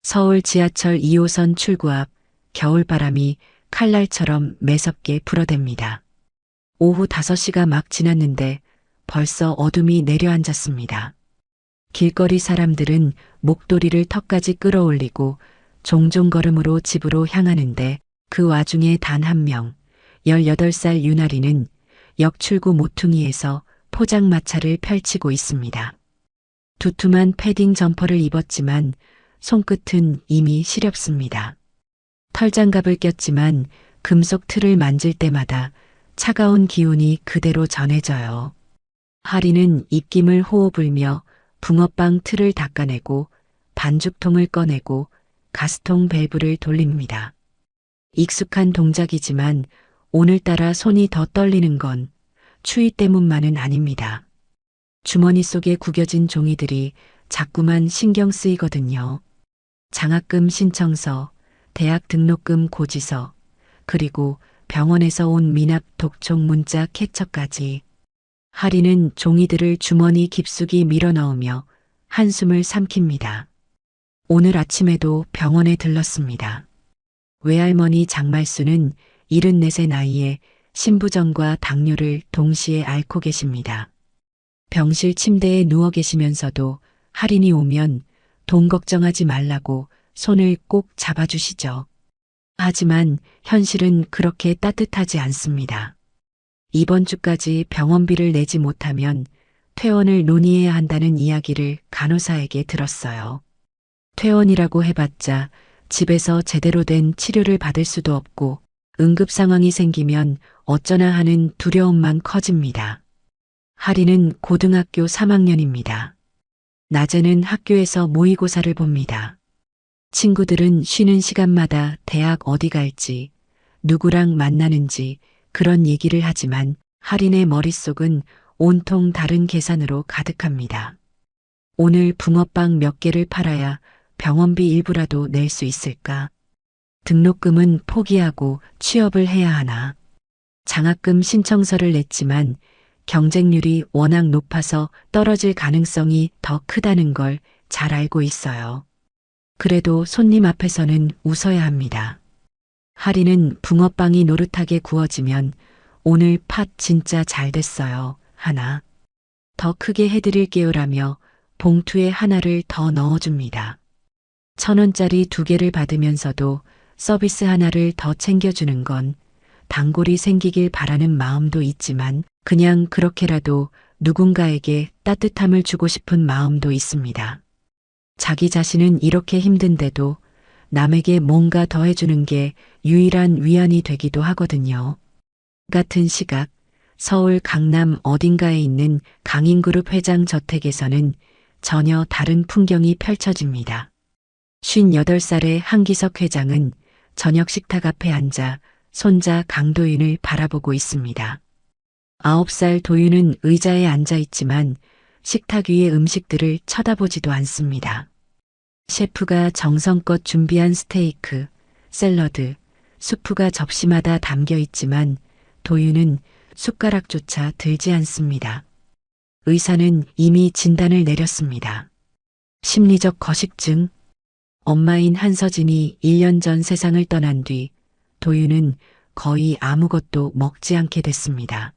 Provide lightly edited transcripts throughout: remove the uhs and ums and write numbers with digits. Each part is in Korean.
서울 지하철 2호선 출구 앞 겨울바람이 칼날처럼 매섭게 불어댑니다. 오후 5시가 막 지났는데 벌써 어둠이 내려앉았습니다. 길거리 사람들은 목도리를 턱까지 끌어올리고 종종 걸음으로 집으로 향하는데 그 와중에 단 한 명, 18살 유나리는 역 출구 모퉁이에서 포장마차를 펼치고 있습니다. 두툼한 패딩 점퍼를 입었지만 손끝은 이미 시렵습니다. 털장갑을 꼈지만 금속 틀을 만질 때마다 차가운 기운이 그대로 전해져요. 하리는 입김을 호호 불며 붕어빵 틀을 닦아내고 반죽통을 꺼내고 가스통 밸브를 돌립니다. 익숙한 동작이지만 오늘따라 손이 더 떨리는 건 추위 때문만은 아닙니다. 주머니 속에 구겨진 종이들이 자꾸만 신경 쓰이거든요. 장학금 신청서, 대학 등록금 고지서, 그리고 병원에서 온 미납 독촉 문자 캡처까지. 하리는 종이들을 주머니 깊숙이 밀어넣으며 한숨을 삼킵니다. 오늘 아침에도 병원에 들렀습니다. 외할머니 장말수는 74세 나이에 신부전과 당뇨를 동시에 앓고 계십니다. 병실 침대에 누워 계시면서도 할인이 오면 돈 걱정하지 말라고 손을 꼭 잡아주시죠. 하지만 현실은 그렇게 따뜻하지 않습니다. 이번 주까지 병원비를 내지 못하면 퇴원을 논의해야 한다는 이야기를 간호사에게 들었어요. 퇴원이라고 해봤자 집에서 제대로 된 치료를 받을 수도 없고 응급 상황이 생기면 어쩌나 하는 두려움만 커집니다. 하리는 고등학교 3학년입니다. 낮에는 학교에서 모의고사를 봅니다. 친구들은 쉬는 시간마다 대학 어디 갈지, 누구랑 만나는지 그런 얘기를 하지만 하린의 머릿속은 온통 다른 계산으로 가득합니다. 오늘 붕어빵 몇 개를 팔아야 병원비 일부라도 낼 수 있을까? 등록금은 포기하고 취업을 해야 하나? 장학금 신청서를 냈지만 경쟁률이 워낙 높아서 떨어질 가능성이 더 크다는 걸 잘 알고 있어요. 그래도 손님 앞에서는 웃어야 합니다. 하리는 붕어빵이 노릇하게 구워지면 오늘 팥 진짜 잘 됐어요. 하나. 더 크게 해드릴게요라며 봉투에 하나를 더 넣어줍니다. 1,000원짜리 2개를 받으면서도 서비스 하나를 더 챙겨주는 건 단골이 생기길 바라는 마음도 있지만 그냥 그렇게라도 누군가에게 따뜻함을 주고 싶은 마음도 있습니다. 자기 자신은 이렇게 힘든데도 남에게 뭔가 더 해주는 게 유일한 위안이 되기도 하거든요. 같은 시각 서울 강남 어딘가에 있는 강인그룹 회장 저택에서는 전혀 다른 풍경이 펼쳐집니다. 58살의 한기석 회장은 저녁 식탁 앞에 앉아 손자 강도윤을 바라보고 있습니다. 9살 도윤은 의자에 앉아 있지만 식탁 위의 음식들을 쳐다보지도 않습니다. 셰프가 정성껏 준비한 스테이크, 샐러드, 수프가 접시마다 담겨 있지만 도윤은 숟가락조차 들지 않습니다. 의사는 이미 진단을 내렸습니다. 심리적 거식증. 엄마인 한서진이 1년 전 세상을 떠난 뒤 도윤은 거의 아무것도 먹지 않게 됐습니다.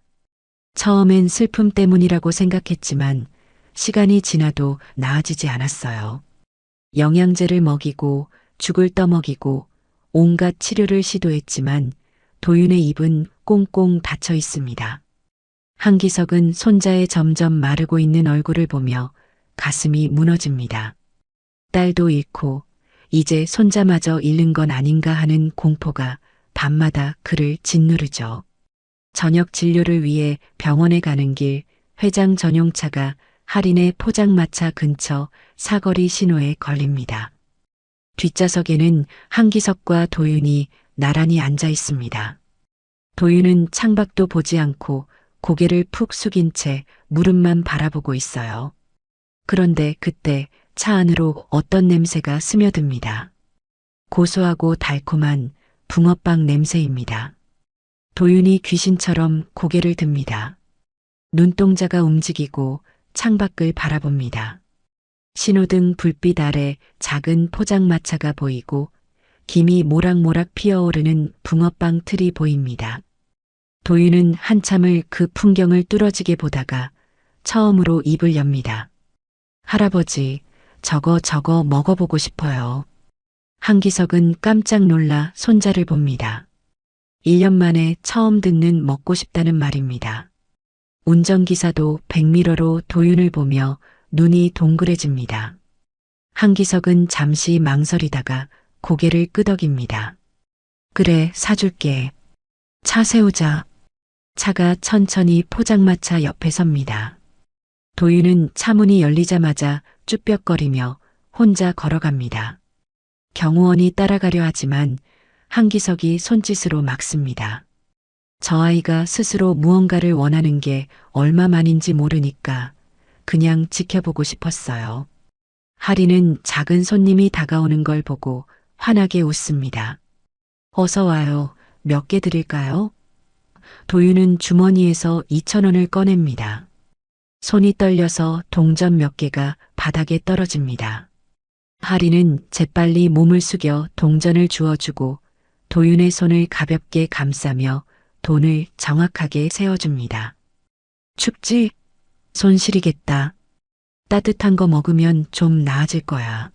처음엔 슬픔 때문이라고 생각했지만 시간이 지나도 나아지지 않았어요. 영양제를 먹이고 죽을 떠먹이고 온갖 치료를 시도했지만 도윤의 입은 꽁꽁 닫혀 있습니다. 한기석은 손자의 점점 마르고 있는 얼굴을 보며 가슴이 무너집니다. 딸도 잃고 이제 손자마저 잃는 건 아닌가 하는 공포가 밤마다 그를 짓누르죠. 저녁 진료를 위해 병원에 가는 길 회장 전용차가 할인의 포장마차 근처 사거리 신호에 걸립니다. 뒷좌석에는 한기석과 도윤이 나란히 앉아 있습니다. 도윤은 창밖도 보지 않고 고개를 푹 숙인 채 무릎만 바라보고 있어요. 그런데 그때 차 안으로 어떤 냄새가 스며듭니다. 고소하고 달콤한 붕어빵 냄새입니다. 도윤이 귀신처럼 고개를 듭니다. 눈동자가 움직이고 창밖을 바라봅니다. 신호등 불빛 아래 작은 포장마차가 보이고 김이 모락모락 피어오르는 붕어빵 틀이 보입니다. 도윤은 한참을 그 풍경을 뚫어지게 보다가 처음으로 입을 엽니다. 할아버지, 저거 먹어보고 싶어요. 한기석은 깜짝 놀라 손자를 봅니다. 1년 만에 처음 듣는 먹고 싶다는 말입니다. 운전기사도 백미러로 도윤을 보며 눈이 동그래집니다. 한기석은 잠시 망설이다가 고개를 끄덕입니다. 그래, 사줄게. 차 세우자. 차가 천천히 포장마차 옆에 섭니다. 도윤은 차문이 열리자마자 쭈뼛거리며 혼자 걸어갑니다. 경호원이 따라가려 하지만 한기석이 손짓으로 막습니다. 저 아이가 스스로 무언가를 원하는 게 얼마만인지 모르니까 그냥 지켜보고 싶었어요. 하리는 작은 손님이 다가오는 걸 보고 환하게 웃습니다. 어서 와요. 몇 개 드릴까요? 도윤은 주머니에서 2,000원을 꺼냅니다. 손이 떨려서 동전 몇 개가 바닥에 떨어집니다. 하리는 재빨리 몸을 숙여 동전을 주워주고 도윤의 손을 가볍게 감싸며 돈을 정확하게 세어줍니다. 춥지? 손 시리겠다. 따뜻한 거 먹으면 좀 나아질 거야.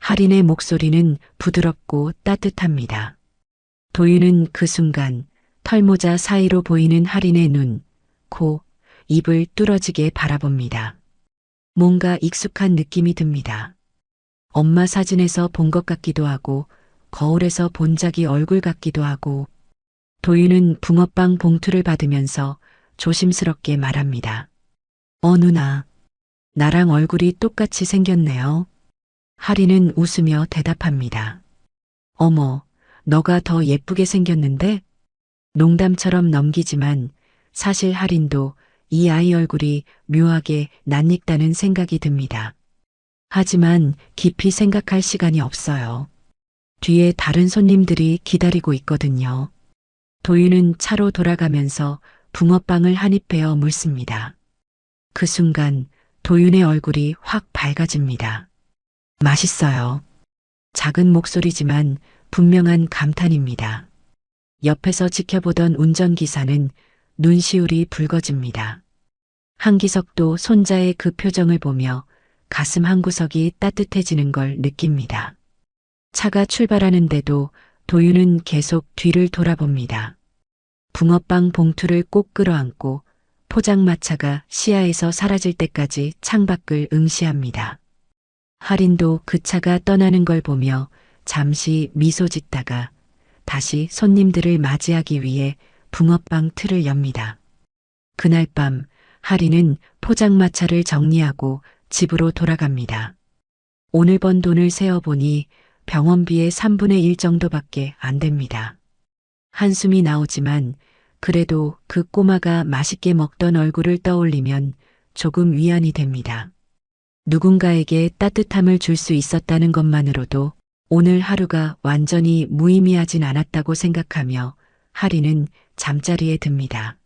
하린의 목소리는 부드럽고 따뜻합니다. 도윤은 그 순간 털모자 사이로 보이는 하린의 눈, 코, 입을 뚫어지게 바라봅니다. 뭔가 익숙한 느낌이 듭니다. 엄마 사진에서 본 것 같기도 하고 거울에서 본 자기 얼굴 같기도 하고. 도윤은 붕어빵 봉투를 받으면서 조심스럽게 말합니다. 누나, 나랑 얼굴이 똑같이 생겼네요. 하리는 웃으며 대답합니다. 어머, 너가 더 예쁘게 생겼는데? 농담처럼 넘기지만 사실 하린도 이 아이 얼굴이 묘하게 낯익다는 생각이 듭니다. 하지만 깊이 생각할 시간이 없어요. 뒤에 다른 손님들이 기다리고 있거든요. 도윤은 차로 돌아가면서 붕어빵을 한 입 베어 물습니다. 그 순간 도윤의 얼굴이 확 밝아집니다. 맛있어요. 작은 목소리지만 분명한 감탄입니다. 옆에서 지켜보던 운전기사는 눈시울이 붉어집니다. 한기석도 손자의 그 표정을 보며 가슴 한구석이 따뜻해지는 걸 느낍니다. 차가 출발하는데도 도윤은 계속 뒤를 돌아봅니다. 붕어빵 봉투를 꼭 끌어안고 포장마차가 시야에서 사라질 때까지 창밖을 응시합니다. 하린도 그 차가 떠나는 걸 보며 잠시 미소 짓다가 다시 손님들을 맞이하기 위해 붕어빵 틀을 엽니다. 그날 밤 하린은 포장마차를 정리하고 집으로 돌아갑니다. 오늘 번 돈을 세어보니 병원비의 3분의 1 정도밖에 안 됩니다. 한숨이 나오지만 그래도 그 꼬마가 맛있게 먹던 얼굴을 떠올리면 조금 위안이 됩니다. 누군가에게 따뜻함을 줄 수 있었다는 것만으로도 오늘 하루가 완전히 무의미하진 않았다고 생각하며 하리는 잠자리에 듭니다.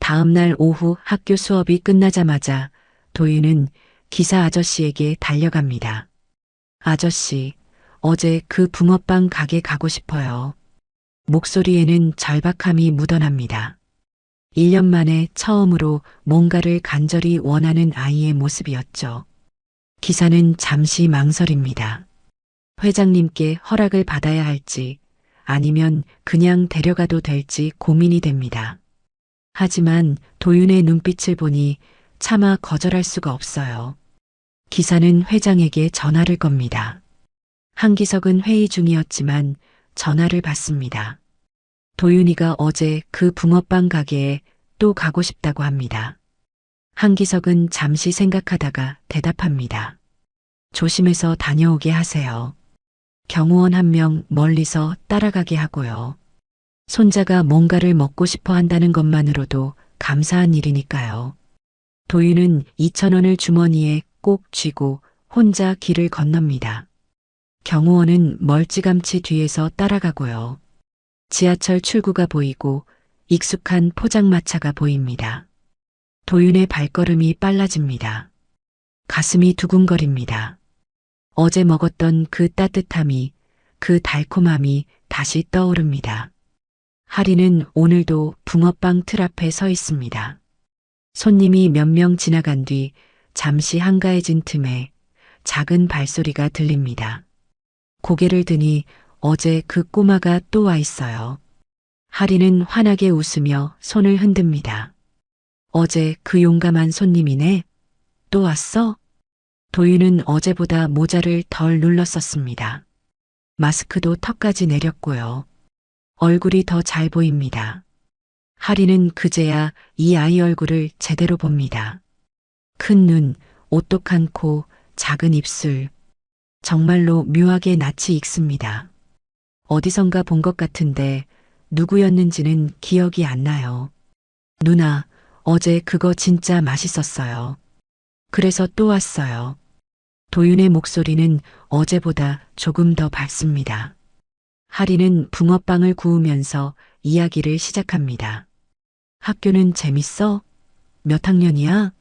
다음 날 오후 학교 수업이 끝나자마자 도윤은 기사 아저씨에게 달려갑니다. 아저씨, 어제 그 붕어빵 가게 가고 싶어요. 목소리에는 절박함이 묻어납니다. 1년 만에 처음으로 뭔가를 간절히 원하는 아이의 모습이었죠. 기사는 잠시 망설입니다. 회장님께 허락을 받아야 할지 아니면 그냥 데려가도 될지 고민이 됩니다. 하지만 도윤의 눈빛을 보니 차마 거절할 수가 없어요. 기사는 회장에게 전화를 겁니다. 한기석은 회의 중이었지만 전화를 받습니다. 도윤이가 어제 그 붕어빵 가게에 또 가고 싶다고 합니다. 한기석은 잠시 생각하다가 대답합니다. 조심해서 다녀오게 하세요. 경호원 한 명 멀리서 따라가게 하고요. 손자가 뭔가를 먹고 싶어 한다는 것만으로도 감사한 일이니까요. 도윤은 2,000원을 주머니에 꼭 쥐고 혼자 길을 건넙니다. 경호원은 멀찌감치 뒤에서 따라가고요. 지하철 출구가 보이고 익숙한 포장마차가 보입니다. 도윤의 발걸음이 빨라집니다. 가슴이 두근거립니다. 어제 먹었던 그 따뜻함이, 그 달콤함이 다시 떠오릅니다. 하리는 오늘도 붕어빵 틀 앞에 서 있습니다. 손님이 몇 명 지나간 뒤 잠시 한가해진 틈에 작은 발소리가 들립니다. 고개를 드니 어제 그 꼬마가 또 와 있어요. 하리는 환하게 웃으며 손을 흔듭니다. 어제 그 용감한 손님이네. 또 왔어? 도윤은 어제보다 모자를 덜 눌렀었습니다. 마스크도 턱까지 내렸고요. 얼굴이 더 잘 보입니다. 하리는 그제야 이 아이 얼굴을 제대로 봅니다. 큰 눈, 오똑한 코, 작은 입술. 정말로 묘하게 낯이 익습니다. 어디선가 본 것 같은데 누구였는지는 기억이 안 나요. 누나, 어제 그거 진짜 맛있었어요. 그래서 또 왔어요. 도윤의 목소리는 어제보다 조금 더 밝습니다. 하리는 붕어빵을 구우면서 이야기를 시작합니다. 학교는 재밌어? 몇 학년이야?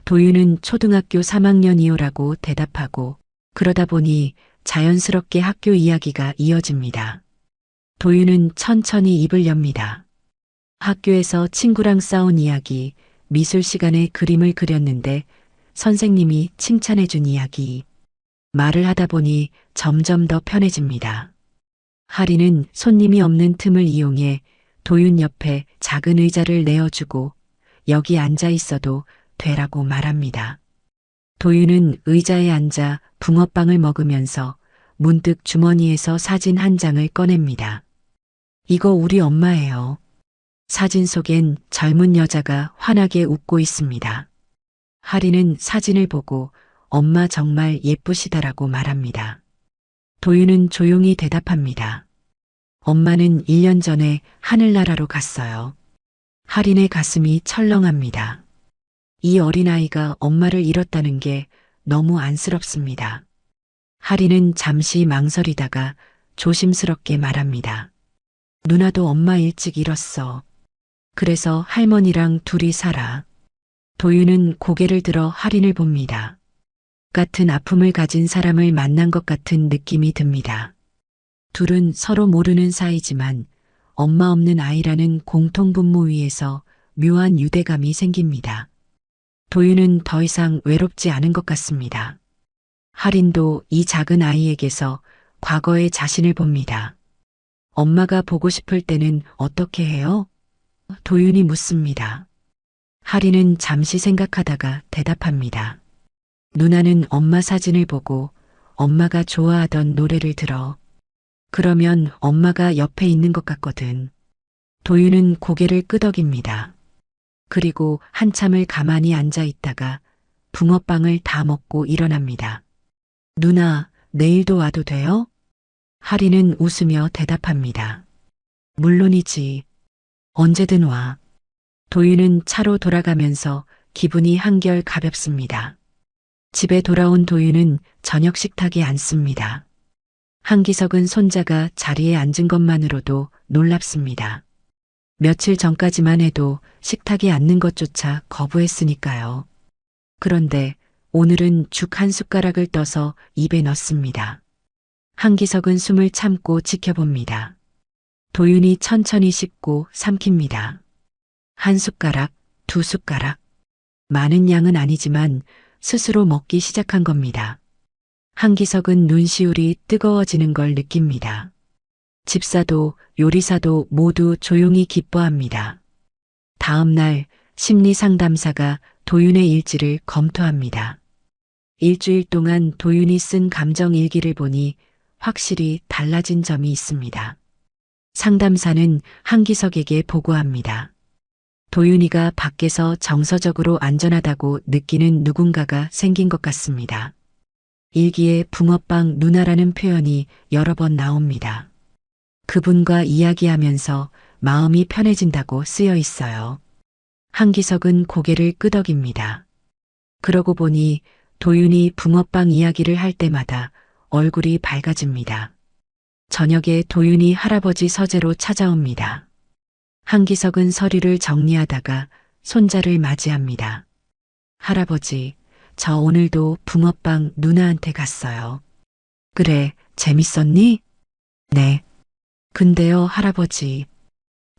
도윤은 초등학교 3학년이요라고 대답하고 그러다 보니 자연스럽게 학교 이야기가 이어집니다. 도윤은 천천히 입을 엽니다. 학교에서 친구랑 싸운 이야기, 미술 시간에 그림을 그렸는데 선생님이 칭찬해준 이야기. 말을 하다 보니 점점 더 편해집니다. 하리는 손님이 없는 틈을 이용해 도윤 옆에 작은 의자를 내어주고 여기 앉아 있어도 되라고 말합니다. 도윤은 의자에 앉아 붕어빵을 먹으면서 문득 주머니에서 사진 한 장을 꺼냅니다. 이거 우리 엄마예요. 사진 속엔 젊은 여자가 환하게 웃고 있습니다. 하리는 사진을 보고 엄마 정말 예쁘시다라고 말합니다. 도윤은 조용히 대답합니다. 엄마는 1년 전에 하늘나라로 갔어요. 하린의 가슴이 철렁합니다. 이 어린아이가 엄마를 잃었다는 게 너무 안쓰럽습니다. 하린은 잠시 망설이다가 조심스럽게 말합니다. 누나도 엄마 일찍 잃었어. 그래서 할머니랑 둘이 살아. 도윤은 고개를 들어 하린을 봅니다. 같은 아픔을 가진 사람을 만난 것 같은 느낌이 듭니다. 둘은 서로 모르는 사이지만 엄마 없는 아이라는 공통분모 위에서 묘한 유대감이 생깁니다. 도윤은 더 이상 외롭지 않은 것 같습니다. 하린도 이 작은 아이에게서 과거의 자신을 봅니다. 엄마가 보고 싶을 때는 어떻게 해요? 도윤이 묻습니다. 하린은 잠시 생각하다가 대답합니다. 누나는 엄마 사진을 보고 엄마가 좋아하던 노래를 들어. 그러면 엄마가 옆에 있는 것 같거든. 도윤은 고개를 끄덕입니다. 그리고 한참을 가만히 앉아 있다가 붕어빵을 다 먹고 일어납니다. 누나, 내일도 와도 돼요? 하리는 웃으며 대답합니다. 물론이지. 언제든 와. 도윤은 차로 돌아가면서 기분이 한결 가볍습니다. 집에 돌아온 도윤은 저녁 식탁에 앉습니다. 한기석은 손자가 자리에 앉은 것만으로도 놀랍습니다. 며칠 전까지만 해도 식탁에 앉는 것조차 거부했으니까요. 그런데 오늘은 죽 한 숟가락을 떠서 입에 넣습니다. 한기석은 숨을 참고 지켜봅니다. 도윤이 천천히 씹고 삼킵니다. 한 숟가락, 두 숟가락. 많은 양은 아니지만 스스로 먹기 시작한 겁니다. 한기석은 눈시울이 뜨거워지는 걸 느낍니다. 집사도 요리사도 모두 조용히 기뻐합니다. 다음 날 심리상담사가 도윤의 일지를 검토합니다. 일주일 동안 도윤이 쓴 감정일기를 보니 확실히 달라진 점이 있습니다. 상담사는 한기석에게 보고합니다. 도윤이가 밖에서 정서적으로 안전하다고 느끼는 누군가가 생긴 것 같습니다. 일기에 붕어빵 누나라는 표현이 여러 번 나옵니다. 그분과 이야기하면서 마음이 편해진다고 쓰여 있어요. 한기석은 고개를 끄덕입니다. 그러고 보니 도윤이 붕어빵 이야기를 할 때마다 얼굴이 밝아집니다. 저녁에 도윤이 할아버지 서재로 찾아옵니다. 한기석은 서류를 정리하다가 손자를 맞이합니다. 할아버지, 저 오늘도 붕어빵 누나한테 갔어요. 그래, 재밌었니? 네. 근데요, 할아버지.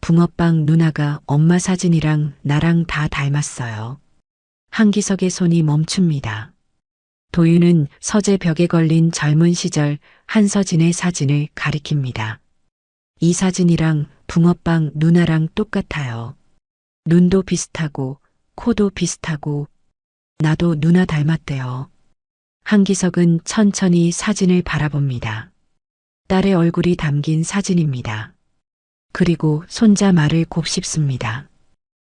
붕어빵 누나가 엄마 사진이랑 나랑 다 닮았어요. 한기석의 손이 멈춥니다. 도윤은 서재 벽에 걸린 젊은 시절 한서진의 사진을 가리킵니다. 이 사진이랑 붕어빵 누나랑 똑같아요. 눈도 비슷하고 코도 비슷하고 나도 누나 닮았대요. 한기석은 천천히 사진을 바라봅니다. 딸의 얼굴이 담긴 사진입니다. 그리고 손자 말을 곱씹습니다.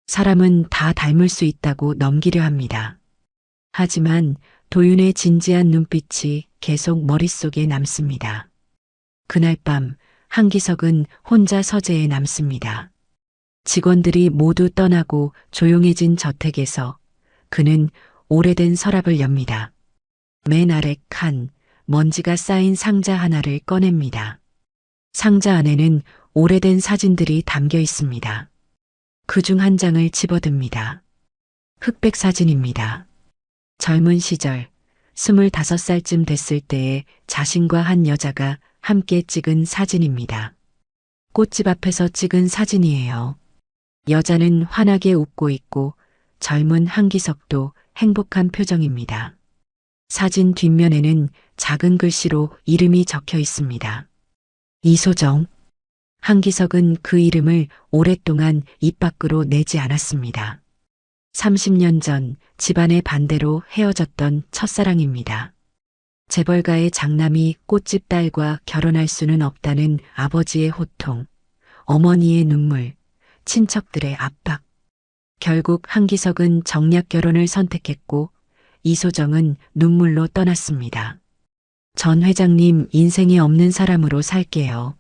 사람은 다 닮을 수 있다고 넘기려 합니다. 하지만 도윤의 진지한 눈빛이 계속 머릿속에 남습니다. 그날 밤 한기석은 혼자 서재에 남습니다. 직원들이 모두 떠나고 조용해진 저택에서 그는 오래된 서랍을 엽니다. 맨 아래 칸, 먼지가 쌓인 상자 하나를 꺼냅니다. 상자 안에는 오래된 사진들이 담겨 있습니다. 그중 한 장을 집어듭니다. 흑백 사진입니다. 젊은 시절 25살쯤 됐을 때에 자신과 한 여자가 함께 찍은 사진입니다. 꽃집 앞에서 찍은 사진이에요. 여자는 환하게 웃고 있고 젊은 한기석도 행복한 표정입니다. 사진 뒷면에는 작은 글씨로 이름이 적혀 있습니다. 이소정. 한기석은 그 이름을 오랫동안 입 밖으로 내지 않았습니다. 30년 전 집안의 반대로 헤어졌던 첫사랑입니다. 재벌가의 장남이 꽃집 딸과 결혼할 수는 없다는 아버지의 호통, 어머니의 눈물, 친척들의 압박. 결국 한기석은 정략 결혼을 선택했고 이소정은 눈물로 떠났습니다. 전 회장님 인생에 없는 사람으로 살게요.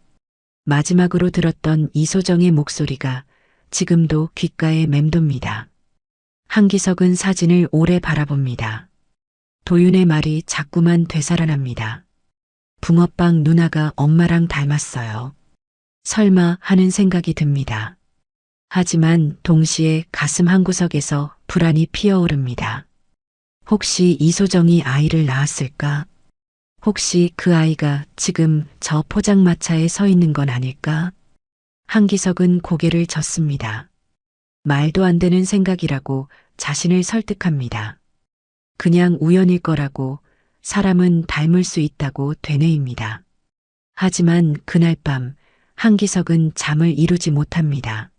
마지막으로 들었던 이소정의 목소리가 지금도 귓가에 맴돕니다. 한기석은 사진을 오래 바라봅니다. 도윤의 말이 자꾸만 되살아납니다. 붕어빵 누나가 엄마랑 닮았어요. 설마 하는 생각이 듭니다. 하지만 동시에 가슴 한구석에서 불안이 피어오릅니다. 혹시 이소정이 아이를 낳았을까? 혹시 그 아이가 지금 저 포장마차에 서 있는 건 아닐까? 한기석은 고개를 젓습니다. 말도 안 되는 생각이라고 자신을 설득합니다. 그냥 우연일 거라고, 사람은 닮을 수 있다고 되뇌입니다. 하지만 그날 밤 한기석은 잠을 이루지 못합니다.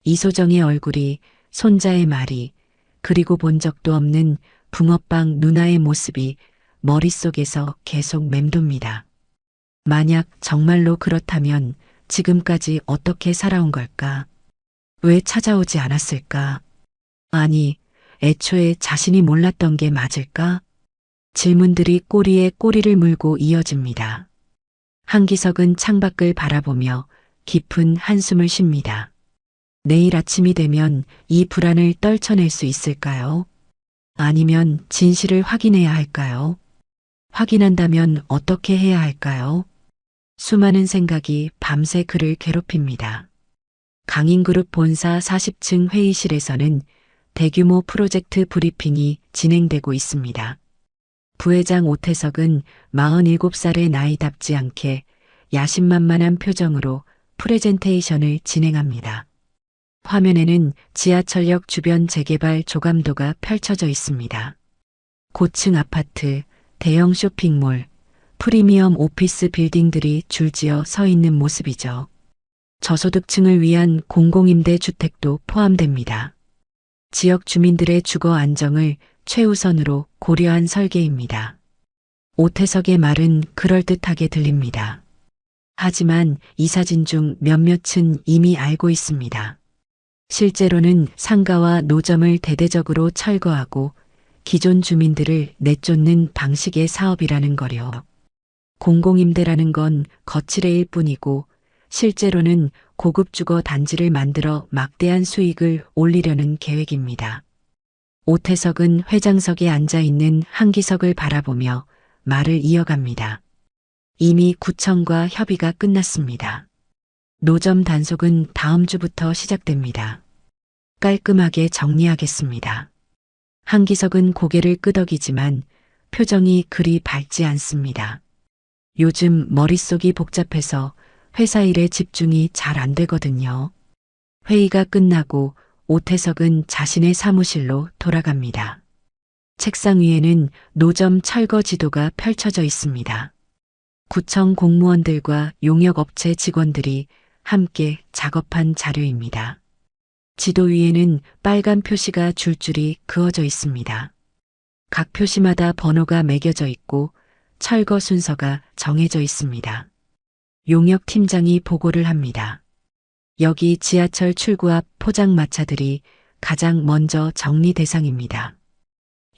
이소정의 얼굴이, 손자의 말이, 그리고 본 적도 없는 붕어빵 누나의 모습이 머릿속에서 계속 맴돕니다. 만약 정말로 그렇다면 지금까지 어떻게 살아온 걸까? 왜 찾아오지 않았을까? 아니, 애초에 자신이 몰랐던 게 맞을까? 질문들이 꼬리에 꼬리를 물고 이어집니다. 한기석은 창밖을 바라보며 깊은 한숨을 쉽니다. 내일 아침이 되면 이 불안을 떨쳐낼 수 있을까요? 아니면 진실을 확인해야 할까요? 확인한다면 어떻게 해야 할까요? 수많은 생각이 밤새 그를 괴롭힙니다. 강인그룹 본사 40층 회의실에서는 대규모 프로젝트 브리핑이 진행되고 있습니다. 부회장 오태석은 47살의 나이답지 않게 야심만만한 표정으로 프레젠테이션을 진행합니다. 화면에는 지하철역 주변 재개발 조감도가 펼쳐져 있습니다. 고층 아파트, 대형 쇼핑몰, 프리미엄 오피스 빌딩들이 줄지어 서 있는 모습이죠. 저소득층을 위한 공공임대 주택도 포함됩니다. 지역 주민들의 주거 안정을 최우선으로 고려한 설계입니다. 오태석의 말은 그럴듯하게 들립니다. 하지만 이 사진 중 몇몇은 이미 알고 있습니다. 실제로는 상가와 노점을 대대적으로 철거하고 기존 주민들을 내쫓는 방식의 사업이라는 거려. 공공임대라는 건 거칠애일 뿐이고 실제로는 고급 주거 단지를 만들어 막대한 수익을 올리려는 계획입니다. 오태석은 회장석에 앉아 있는 한기석을 바라보며 말을 이어갑니다. 이미 구청과 협의가 끝났습니다. 노점 단속은 다음 주부터 시작됩니다. 깔끔하게 정리하겠습니다. 한기석은 고개를 끄덕이지만 표정이 그리 밝지 않습니다. 요즘 머릿속이 복잡해서 회사 일에 집중이 잘 안 되거든요. 회의가 끝나고 오태석은 자신의 사무실로 돌아갑니다. 책상 위에는 노점 철거 지도가 펼쳐져 있습니다. 구청 공무원들과 용역업체 직원들이 함께 작업한 자료입니다. 지도 위에는 빨간 표시가 줄줄이 그어져 있습니다. 각 표시마다 번호가 매겨져 있고 철거 순서가 정해져 있습니다. 용역팀장이 보고를 합니다. 여기 지하철 출구 앞 포장마차들이 가장 먼저 정리 대상입니다.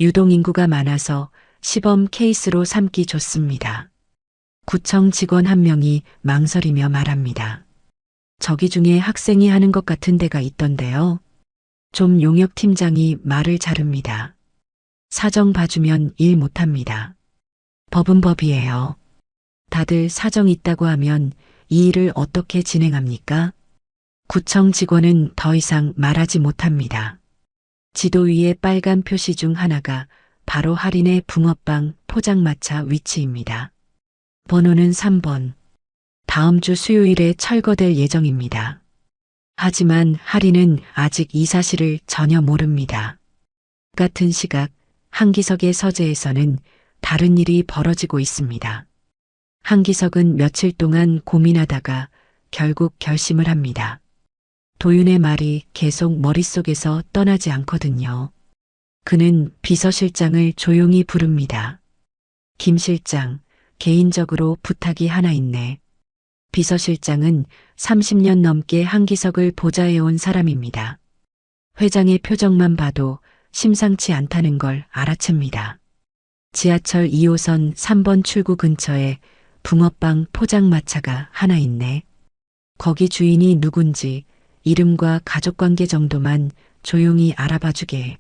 유동인구가 많아서 시범 케이스로 삼기 좋습니다. 구청 직원 한 명이 망설이며 말합니다. 저기 중에 학생이 하는 것 같은 데가 있던데요. 좀 용역팀장이 말을 자릅니다. 사정 봐주면 일 못합니다. 법은 법이에요. 다들 사정 있다고 하면 이 일을 어떻게 진행합니까? 구청 직원은 더 이상 말하지 못합니다. 지도 위에 빨간 표시 중 하나가 바로 할인의 붕어빵 포장마차 위치입니다. 번호는 3번. 다음 주 수요일에 철거될 예정입니다. 하지만 할인은 아직 이 사실을 전혀 모릅니다. 같은 시각 한기석의 서재에서는 다른 일이 벌어지고 있습니다. 한기석은 며칠 동안 고민하다가 결국 결심을 합니다. 도윤의 말이 계속 머릿속에서 떠나지 않거든요. 그는 비서실장을 조용히 부릅니다. 김 실장, 개인적으로 부탁이 하나 있네. 비서실장은 30년 넘게 한기석을 보좌해온 사람입니다. 회장의 표정만 봐도 심상치 않다는 걸 알아챕니다. 지하철 2호선 3번 출구 근처에 붕어빵 포장마차가 하나 있네. 거기 주인이 누군지 이름과 가족관계 정도만 조용히 알아봐주게.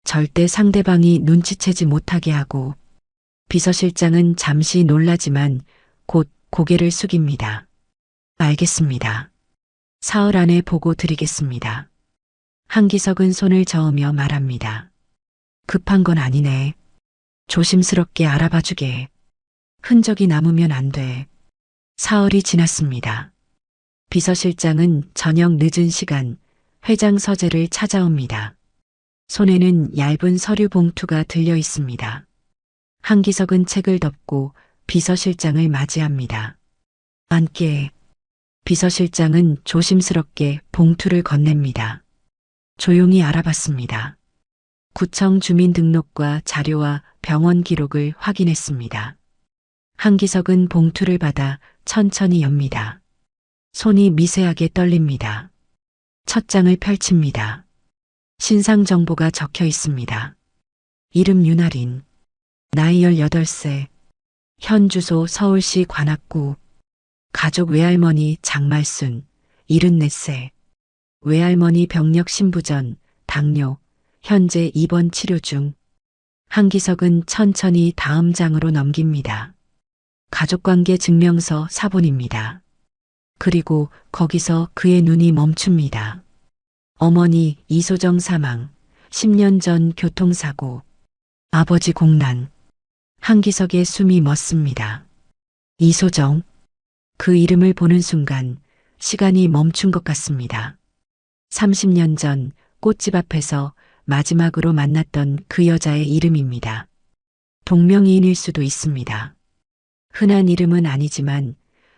절대 상대방이 눈치채지 못하게 하고. 비서실장은 잠시 놀라지만 곧 고개를 숙입니다. 알겠습니다. 사흘 안에 보고 드리겠습니다. 한기석은 손을 저으며 말합니다. 급한 건 아니네. 조심스럽게 알아봐주게. 흔적이 남으면 안 돼. 사흘이 지났습니다. 비서실장은 저녁 늦은 시간 회장 서재를 찾아옵니다. 손에는 얇은 서류 봉투가 들려 있습니다. 한기석은 책을 덮고 비서실장을 맞이합니다. 앉게. 비서실장은 조심스럽게 봉투를 건넵니다. 조용히 알아봤습니다. 구청 주민등록과 자료와 병원 기록을 확인했습니다. 한기석은 봉투를 받아 천천히 엽니다. 손이 미세하게 떨립니다. 첫 장을 펼칩니다. 신상 정보가 적혀 있습니다. 이름 윤아린, 나이 18세, 현 주소 서울시 관악구, 가족 외할머니 장말순, 74세, 외할머니 병력 신부전, 당뇨, 현재 입원 치료 중. 한기석은 천천히 다음 장으로 넘깁니다. 가족관계 증명서 사본입니다. 그리고 거기서 그의 눈이 멈춥니다. 어머니 이소정 사망, 10년 전 교통사고, 아버지 공난. 한기석의 숨이 멎습니다. 이소정. 그 이름을 보는 순간 시간이 멈춘 것 같습니다. 30년 전 꽃집 앞에서 마지막으로 만났던 그 여자의 이름입니다. 동명이인일 수도 있습니다. 흔한 이름은 아니지만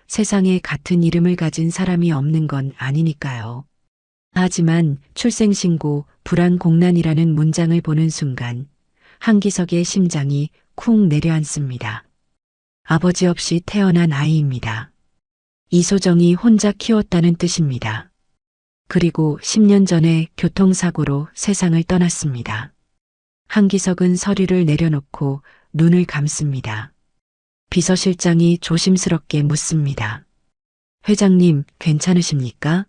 세상에 같은 이름을 가진 사람이 없는 건 아니니까요. 하지만 출생신고 불안공난이라는 문장을 보는 순간 한기석의 심장이 쿵 내려앉습니다. 아버지 없이 태어난 아이입니다. 이소정이 혼자 키웠다는 뜻입니다. 그리고 10년 전에 교통사고로 세상을 떠났습니다. 한기석은 서류를 내려놓고 눈을 감습니다. 비서실장이 조심스럽게 묻습니다. 회장님, 괜찮으십니까?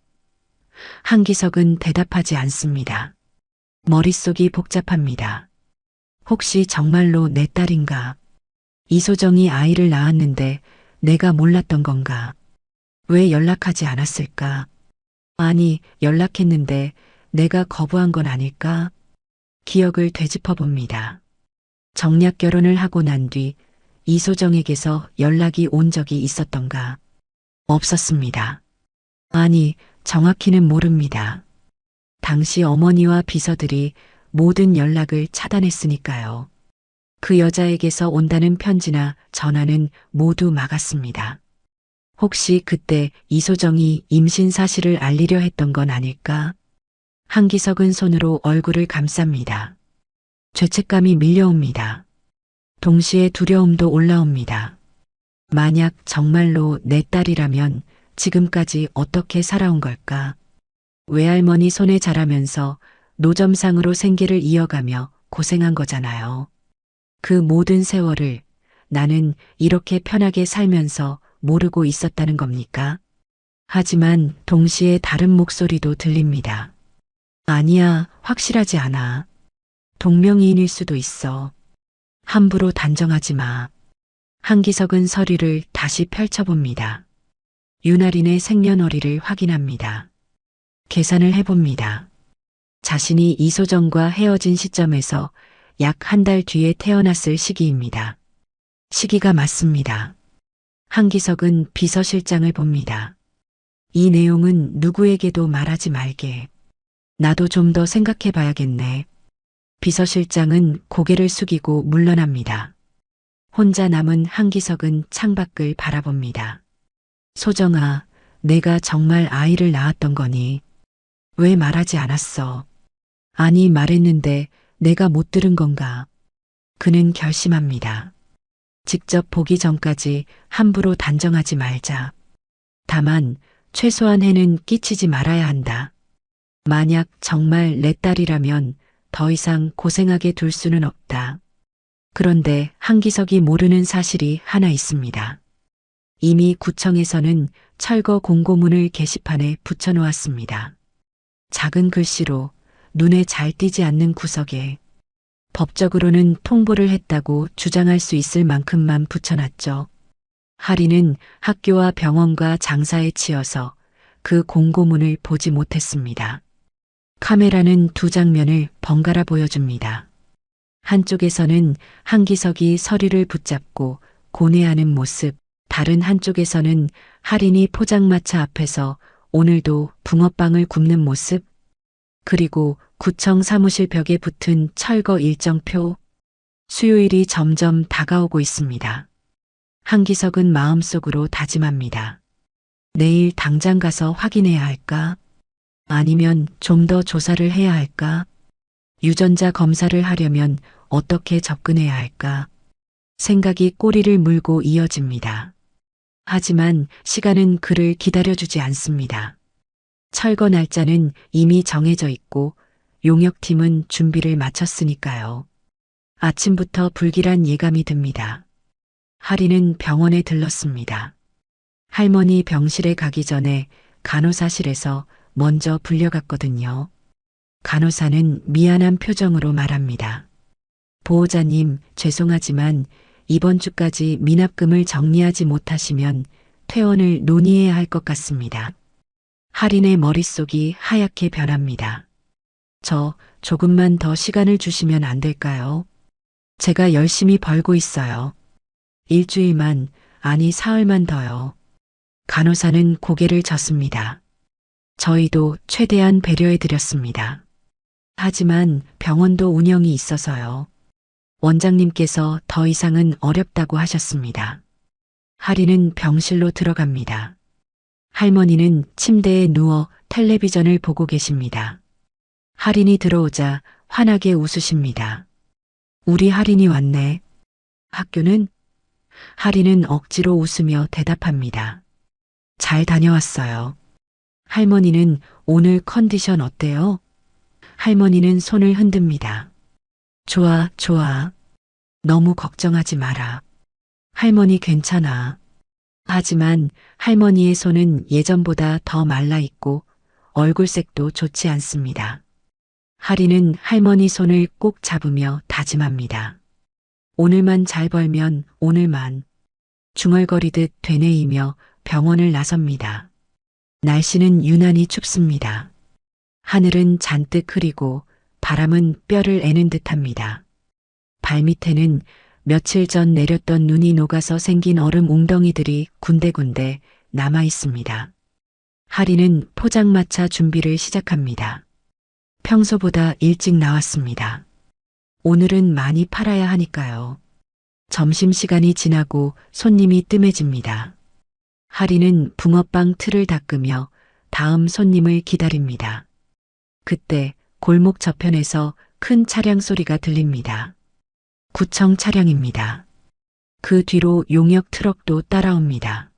한기석은 대답하지 않습니다. 머릿속이 복잡합니다. 혹시 정말로 내 딸인가? 이소정이 아이를 낳았는데 내가 몰랐던 건가? 왜 연락하지 않았을까? 아니, 연락했는데 내가 거부한 건 아닐까? 기억을 되짚어 봅니다. 정략 결혼을 하고 난 뒤 이소정에게서 연락이 온 적이 있었던가? 없었습니다. 아니, 정확히는 모릅니다. 당시 어머니와 비서들이 모든 연락을 차단했으니까요. 그 여자에게서 온다는 편지나 전화는 모두 막았습니다. 혹시 그때 이소정이 임신 사실을 알리려 했던 건 아닐까? 한기석은 손으로 얼굴을 감쌉니다. 죄책감이 밀려옵니다. 동시에 두려움도 올라옵니다. 만약 정말로 내 딸이라면 지금까지 어떻게 살아온 걸까? 외할머니 손에 자라면서 노점상으로 생계를 이어가며 고생한 거잖아요. 그 모든 세월을 나는 이렇게 편하게 살면서 모르고 있었다는 겁니까? 하지만 동시에 다른 목소리도 들립니다. 아니야, 확실하지 않아. 동명이인일 수도 있어. 함부로 단정하지 마. 한기석은 서류를 다시 펼쳐봅니다. 윤아린의 생년월일을 확인합니다. 계산을 해봅니다. 자신이 이소정과 헤어진 시점에서 약 한 달 뒤에 태어났을 시기입니다. 시기가 맞습니다. 한기석은 비서실장을 봅니다. 이 내용은 누구에게도 말하지 말게. 나도 좀 더 생각해 봐야겠네. 비서실장은 고개를 숙이고 물러납니다. 혼자 남은 한기석은 창밖을 바라봅니다. 소정아, 내가 정말 아이를 낳았던 거니? 왜 말하지 않았어? 아니, 말했는데 내가 못 들은 건가? 그는 결심합니다. 직접 보기 전까지 함부로 단정하지 말자. 다만 최소한 해는 끼치지 말아야 한다. 만약 정말 내 딸이라면 더 이상 고생하게 둘 수는 없다. 그런데 한기석이 모르는 사실이 하나 있습니다. 이미 구청에서는 철거 공고문을 게시판에 붙여놓았습니다. 작은 글씨로 눈에 잘 띄지 않는 구석에 법적으로는 통보를 했다고 주장할 수 있을 만큼만 붙여놨죠. 하리는 학교와 병원과 장사에 치여서 그 공고문을 보지 못했습니다. 카메라는 두 장면을 번갈아 보여줍니다. 한쪽에서는 한기석이 서류를 붙잡고 고뇌하는 모습, 다른 한쪽에서는 할인이 포장마차 앞에서 오늘도 붕어빵을 굽는 모습, 그리고 구청 사무실 벽에 붙은 철거 일정표, 수요일이 점점 다가오고 있습니다. 한기석은 마음속으로 다짐합니다. 내일 당장 가서 확인해야 할까? 아니면 좀 더 조사를 해야 할까? 유전자 검사를 하려면 어떻게 접근해야 할까? 생각이 꼬리를 물고 이어집니다. 하지만 시간은 그를 기다려주지 않습니다. 철거 날짜는 이미 정해져 있고 용역팀은 준비를 마쳤으니까요. 아침부터 불길한 예감이 듭니다. 하리는 병원에 들렀습니다. 할머니 병실에 가기 전에 간호사실에서 먼저 불려갔거든요. 간호사는 미안한 표정으로 말합니다. 보호자님, 죄송하지만 이번 주까지 미납금을 정리하지 못하시면 퇴원을 논의해야 할 것 같습니다. 할인의 머릿속이 하얗게 변합니다. 저 조금만 더 시간을 주시면 안 될까요? 제가 열심히 벌고 있어요. 일주일만, 아니 사흘만 더요. 간호사는 고개를 젓습니다. 저희도 최대한 배려해드렸습니다. 하지만 병원도 운영이 있어서요. 원장님께서 더 이상은 어렵다고 하셨습니다. 할인은 병실로 들어갑니다. 할머니는 침대에 누워 텔레비전을 보고 계십니다. 할인이 들어오자 환하게 웃으십니다. 우리 할인이 왔네. 학교는? 할인은 억지로 웃으며 대답합니다. 잘 다녀왔어요. 할머니는 오늘 컨디션 어때요? 할머니는 손을 흔듭니다. 좋아, 좋아. 너무 걱정하지 마라. 할머니 괜찮아. 하지만 할머니의 손은 예전보다 더 말라있고 얼굴색도 좋지 않습니다. 하리는 할머니 손을 꼭 잡으며 다짐합니다. 오늘만 잘 벌면 오늘만. 중얼거리듯 되뇌이며 병원을 나섭니다. 날씨는 유난히 춥습니다. 하늘은 잔뜩 흐리고 바람은 뼈를 애는 듯합니다. 발밑에는 며칠 전 내렸던 눈이 녹아서 생긴 얼음 웅덩이들이 군데군데 남아 있습니다. 하리는 포장마차 준비를 시작합니다. 평소보다 일찍 나왔습니다. 오늘은 많이 팔아야 하니까요. 점심시간이 지나고 손님이 뜸해집니다. 하리는 붕어빵 틀을 닦으며 다음 손님을 기다립니다. 그때 골목 저편에서 큰 차량 소리가 들립니다. 구청 차량입니다. 그 뒤로 용역 트럭도 따라옵니다.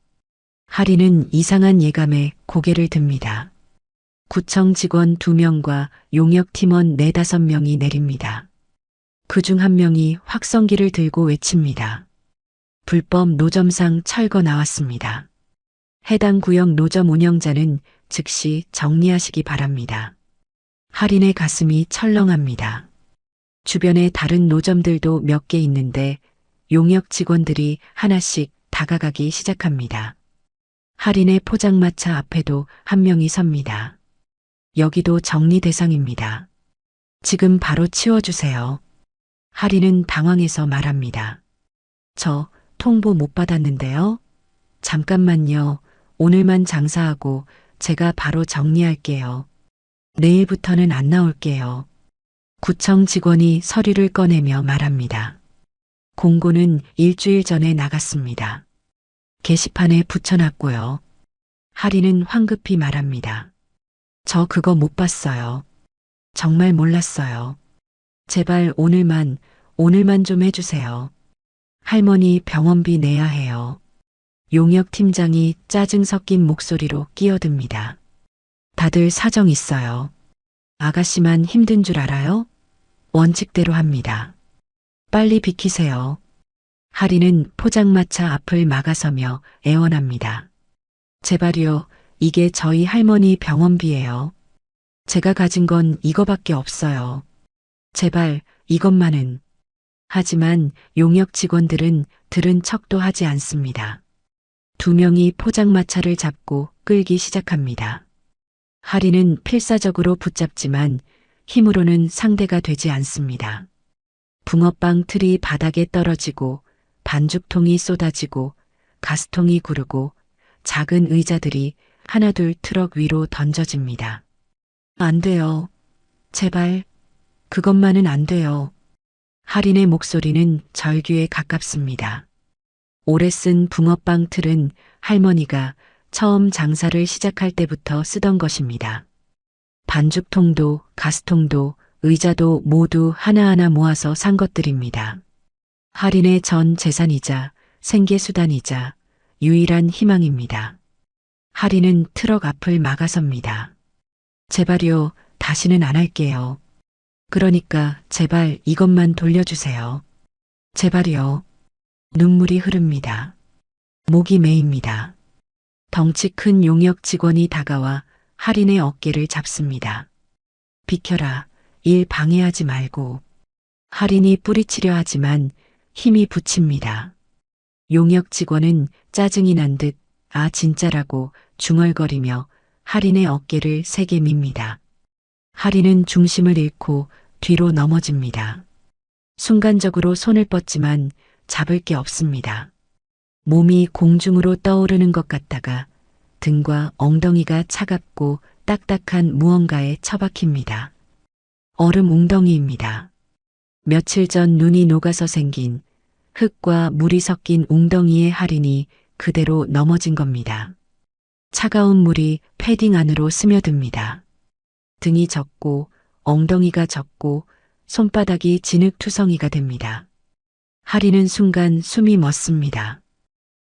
하리는 이상한 예감에 고개를 듭니다. 구청 직원 2명과 용역 팀원 4, 5명이 내립니다. 그중 한 명이 확성기를 들고 외칩니다. 불법 노점상 철거 나왔습니다. 해당 구역 노점 운영자는 즉시 정리하시기 바랍니다. 하린의 가슴이 철렁합니다. 주변에 다른 노점들도 몇 개 있는데 용역 직원들이 하나씩 다가가기 시작합니다. 하린의 포장마차 앞에도 한 명이 섭니다. 여기도 정리 대상입니다. 지금 바로 치워주세요. 하린은 당황해서 말합니다. 저 통보 못 받았는데요. 잠깐만요. 오늘만 장사하고 제가 바로 정리할게요. 내일부터는 안 나올게요. 구청 직원이 서류를 꺼내며 말합니다. 공고는 일주일 전에 나갔습니다. 게시판에 붙여놨고요. 하리는 황급히 말합니다. 저 그거 못 봤어요. 정말 몰랐어요. 제발 오늘만 좀 해주세요. 할머니 병원비 내야 해요. 용역 팀장이 짜증 섞인 목소리로 끼어듭니다. 다들 사정 있어요. 아가씨만 힘든 줄 알아요? 원칙대로 합니다. 빨리 비키세요. 하리는 포장마차 앞을 막아서며 애원합니다. 제발요, 이게 저희 할머니 병원비예요. 제가 가진 건 이거밖에 없어요. 제발 이것만은. 하지만 용역 직원들은 들은 척도 하지 않습니다. 2명이 포장마차를 잡고 끌기 시작합니다. 하리는 필사적으로 붙잡지만 힘으로는 상대가 되지 않습니다. 붕어빵 틀이 바닥에 떨어지고 반죽통이 쏟아지고 가스통이 구르고 작은 의자들이 하나둘 트럭 위로 던져집니다. 안 돼요. 제발. 그것만은 안 돼요. 하린의 목소리는 절규에 가깝습니다. 오래 쓴 붕어빵 틀은 할머니가 처음 장사를 시작할 때부터 쓰던 것입니다. 반죽통도 가스통도 의자도 모두 하나하나 모아서 산 것들입니다. 하린의 전 재산이자 생계수단이자 유일한 희망입니다. 하린은 트럭 앞을 막아섭니다. 제발요, 다시는 안 할게요. 그러니까 제발 이것만 돌려주세요. 제발요. 눈물이 흐릅니다. 목이 메입니다. 덩치 큰 용역 직원이 다가와 하린의 어깨를 잡습니다. 비켜라. 일 방해하지 말고. 하린이 뿌리치려 하지만 힘이 붙입니다. 용역 직원은 짜증이 난 듯 아 진짜라고 중얼거리며 하린의 어깨를 세게 밉니다. 하린은 중심을 잃고 뒤로 넘어집니다. 순간적으로 손을 뻗지만 잡을 게 없습니다. 몸이 공중으로 떠오르는 것 같다가 등과 엉덩이가 차갑고 딱딱한 무언가에 처박힙니다. 얼음 웅덩이입니다. 며칠 전 눈이 녹아서 생긴 흙과 물이 섞인 웅덩이의 하린이 그대로 넘어진 겁니다. 차가운 물이 패딩 안으로 스며듭니다. 등이 젖고 엉덩이가 젖고 손바닥이 진흙투성이가 됩니다. 하리는 순간 숨이 멎습니다.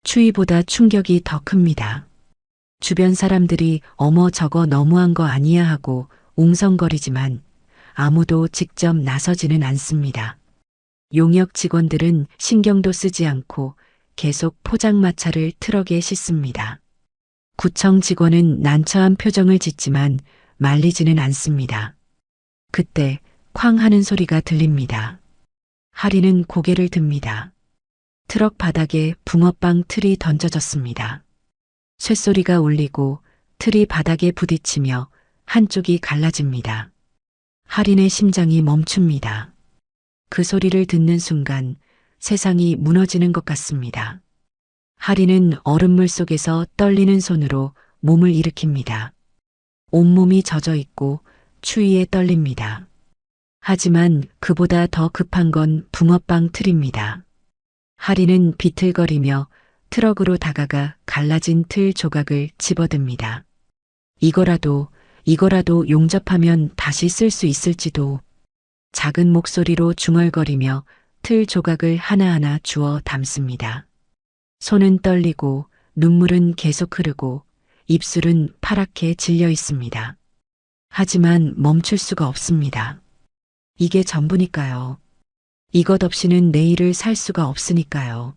추위보다 충격이 더 큽니다. 주변 사람들이 어머 저거 너무한 거 아니야 하고 웅성거리지만 아무도 직접 나서지는 않습니다. 용역 직원들은 신경도 쓰지 않고 계속 포장마차를 트럭에 싣습니다. 구청 직원은 난처한 표정을 짓지만 말리지는 않습니다. 그때 쾅 하는 소리가 들립니다. 하리는 고개를 듭니다. 트럭 바닥에 붕어빵 틀이 던져졌습니다. 쇳소리가 울리고 틀이 바닥에 부딪히며 한쪽이 갈라집니다. 할인의 심장이 멈춥니다. 그 소리를 듣는 순간 세상이 무너지는 것 같습니다. 할인은 얼음물 속에서 떨리는 손으로 몸을 일으킵니다. 온몸이 젖어 있고 추위에 떨립니다. 하지만 그보다 더 급한 건 붕어빵 틀입니다. 할인은 비틀거리며 트럭으로 다가가 갈라진 틀 조각을 집어듭니다. 이거라도 용접하면 다시 쓸 수 있을지도. 작은 목소리로 중얼거리며 틀 조각을 하나하나 주워 담습니다. 손은 떨리고 눈물은 계속 흐르고 입술은 파랗게 질려 있습니다. 하지만 멈출 수가 없습니다. 이게 전부니까요. 이것 없이는 내일을 살 수가 없으니까요.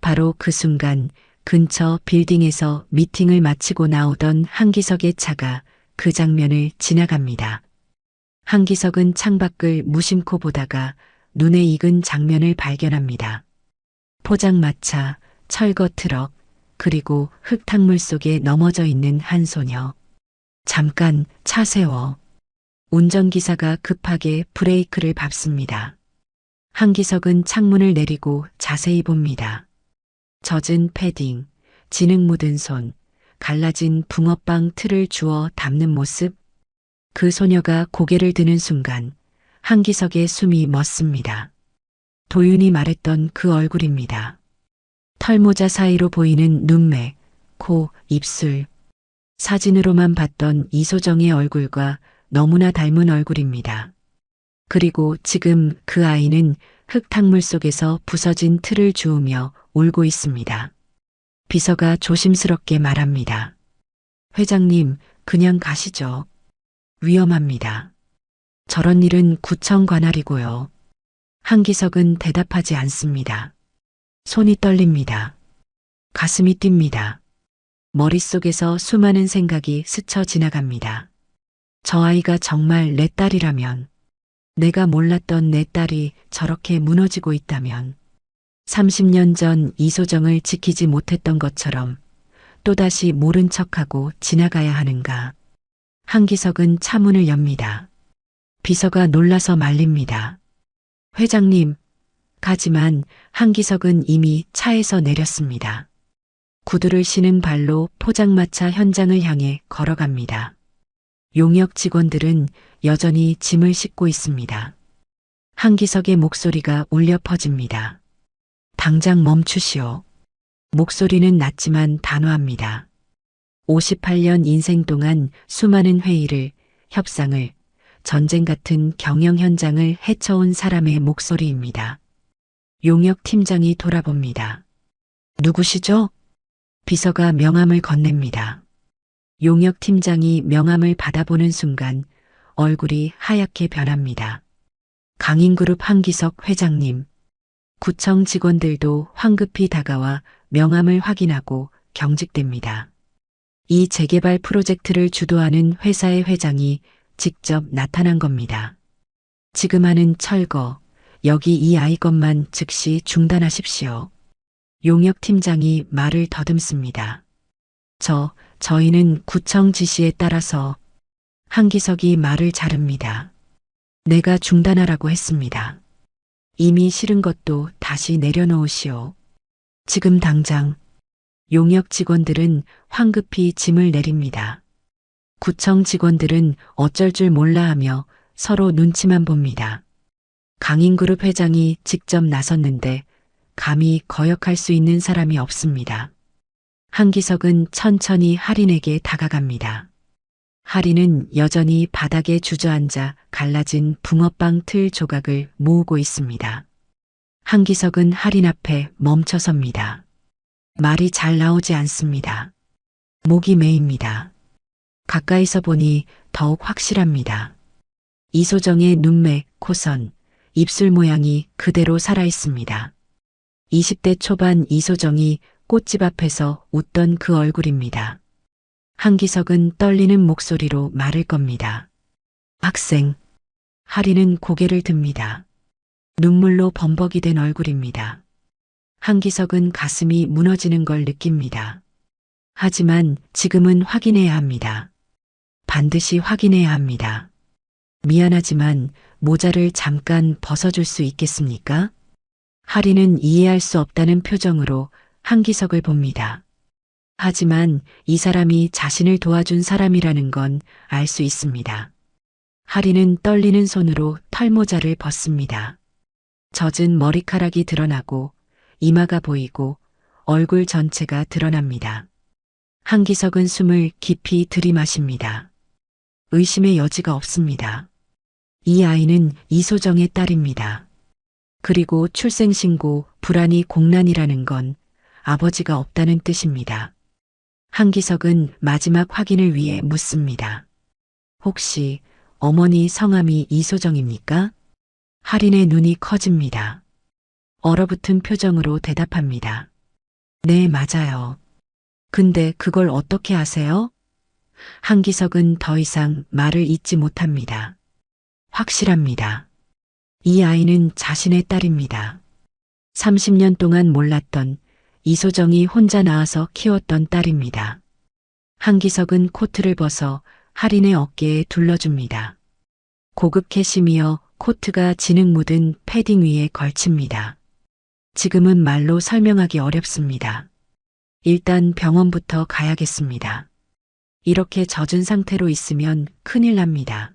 바로 그 순간 근처 빌딩에서 미팅을 마치고 나오던 한기석의 차가 그 장면을 지나갑니다. 한기석은 창밖을 무심코 보다가 눈에 익은 장면을 발견합니다. 포장마차, 철거 트럭, 그리고 흙탕물 속에 넘어져 있는 한 소녀. 잠깐 차 세워. 운전기사가 급하게 브레이크를 밟습니다. 한기석은 창문을 내리고 자세히 봅니다. 젖은 패딩, 진흙 묻은 손, 갈라진 붕어빵 틀을 주워 담는 모습. 그 소녀가 고개를 드는 순간 한기석의 숨이 멎습니다. 도윤이 말했던 그 얼굴입니다. 털모자 사이로 보이는 눈매, 코, 입술. 사진으로만 봤던 이소정의 얼굴과 너무나 닮은 얼굴입니다. 그리고 지금 그 아이는 흙탕물 속에서 부서진 틀을 주우며 울고 있습니다. 비서가 조심스럽게 말합니다. 회장님, 그냥 가시죠. 위험합니다. 저런 일은 구청 관할이고요. 한기석은 대답하지 않습니다. 손이 떨립니다. 가슴이 뜁니다. 머릿속에서 수많은 생각이 스쳐 지나갑니다. 저 아이가 정말 내 딸이라면, 내가 몰랐던 내 딸이 저렇게 무너지고 있다면, 30년 전 이소정을 지키지 못했던 것처럼 또다시 모른 척하고 지나가야 하는가. 한기석은 차문을 엽니다. 비서가 놀라서 말립니다. 회장님, 하지만 한기석은 이미 차에서 내렸습니다. 구두를 신은 발로 포장마차 현장을 향해 걸어갑니다. 용역 직원들은 여전히 짐을 싣고 있습니다. 한기석의 목소리가 울려 퍼집니다. 당장 멈추시오. 목소리는 낮지만 단호합니다. 58년 인생 동안 수많은 회의를, 협상을, 전쟁 같은 경영 현장을 헤쳐온 사람의 목소리입니다. 용역 팀장이 돌아봅니다. 누구시죠? 비서가 명함을 건넵니다. 용역 팀장이 명함을 받아보는 순간 얼굴이 하얗게 변합니다. 강인그룹 한기석 회장님. 구청 직원들도 황급히 다가와 명함을 확인하고 경직됩니다. 이 재개발 프로젝트를 주도하는 회사의 회장이 직접 나타난 겁니다. 지금 하는 철거, 여기 이 아이 것만 즉시 중단하십시오. 용역 팀장이 말을 더듬습니다. 저희는 구청 지시에 따라서. 한기석이 말을 자릅니다. 내가 중단하라고 했습니다. 이미 싫은 것도 다시 내려놓으시오. 지금 당장. 용역 직원들은 황급히 짐을 내립니다. 구청 직원들은 어쩔 줄 몰라 하며 서로 눈치만 봅니다. 강인그룹 회장이 직접 나섰는데 감히 거역할 수 있는 사람이 없습니다. 한기석은 천천히 할인에게 다가갑니다. 할인은 여전히 바닥에 주저앉아 갈라진 붕어빵 틀 조각을 모으고 있습니다. 한기석은 할인 앞에 멈춰섭니다. 말이 잘 나오지 않습니다. 목이 메입니다. 가까이서 보니 더욱 확실합니다. 이소정의 눈매, 코선, 입술 모양이 그대로 살아있습니다. 20대 초반 이소정이 꽃집 앞에서 웃던 그 얼굴입니다. 한기석은 떨리는 목소리로 말을 겁니다. 학생. 할인은 고개를 듭니다. 눈물로 범벅이 된 얼굴입니다. 한기석은 가슴이 무너지는 걸 느낍니다. 하지만 지금은 확인해야 합니다. 반드시 확인해야 합니다. 미안하지만 모자를 잠깐 벗어줄 수 있겠습니까? 하리는 이해할 수 없다는 표정으로 한기석을 봅니다. 하지만 이 사람이 자신을 도와준 사람이라는 건 알 수 있습니다. 하리는 떨리는 손으로 털모자를 벗습니다. 젖은 머리카락이 드러나고 이마가 보이고 얼굴 전체가 드러납니다. 한기석은 숨을 깊이 들이마십니다. 의심의 여지가 없습니다. 이 아이는 이소정의 딸입니다. 그리고 출생신고 불안이 공란이라는 건 아버지가 없다는 뜻입니다. 한기석은 마지막 확인을 위해 묻습니다. 혹시 어머니 성함이 이소정입니까? 할인의 눈이 커집니다. 얼어붙은 표정으로 대답합니다. 네, 맞아요. 근데 그걸 어떻게 아세요? 한기석은 더 이상 말을 잇지 못합니다. 확실합니다. 이 아이는 자신의 딸입니다. 30년 동안 몰랐던 이소정이 혼자 낳아서 키웠던 딸입니다. 한기석은 코트를 벗어 할인의 어깨에 둘러줍니다. 고급 캐시미어 코트가 진흙 묻은 패딩 위에 걸칩니다. 지금은 말로 설명하기 어렵습니다. 일단 병원부터 가야겠습니다. 이렇게 젖은 상태로 있으면 큰일 납니다.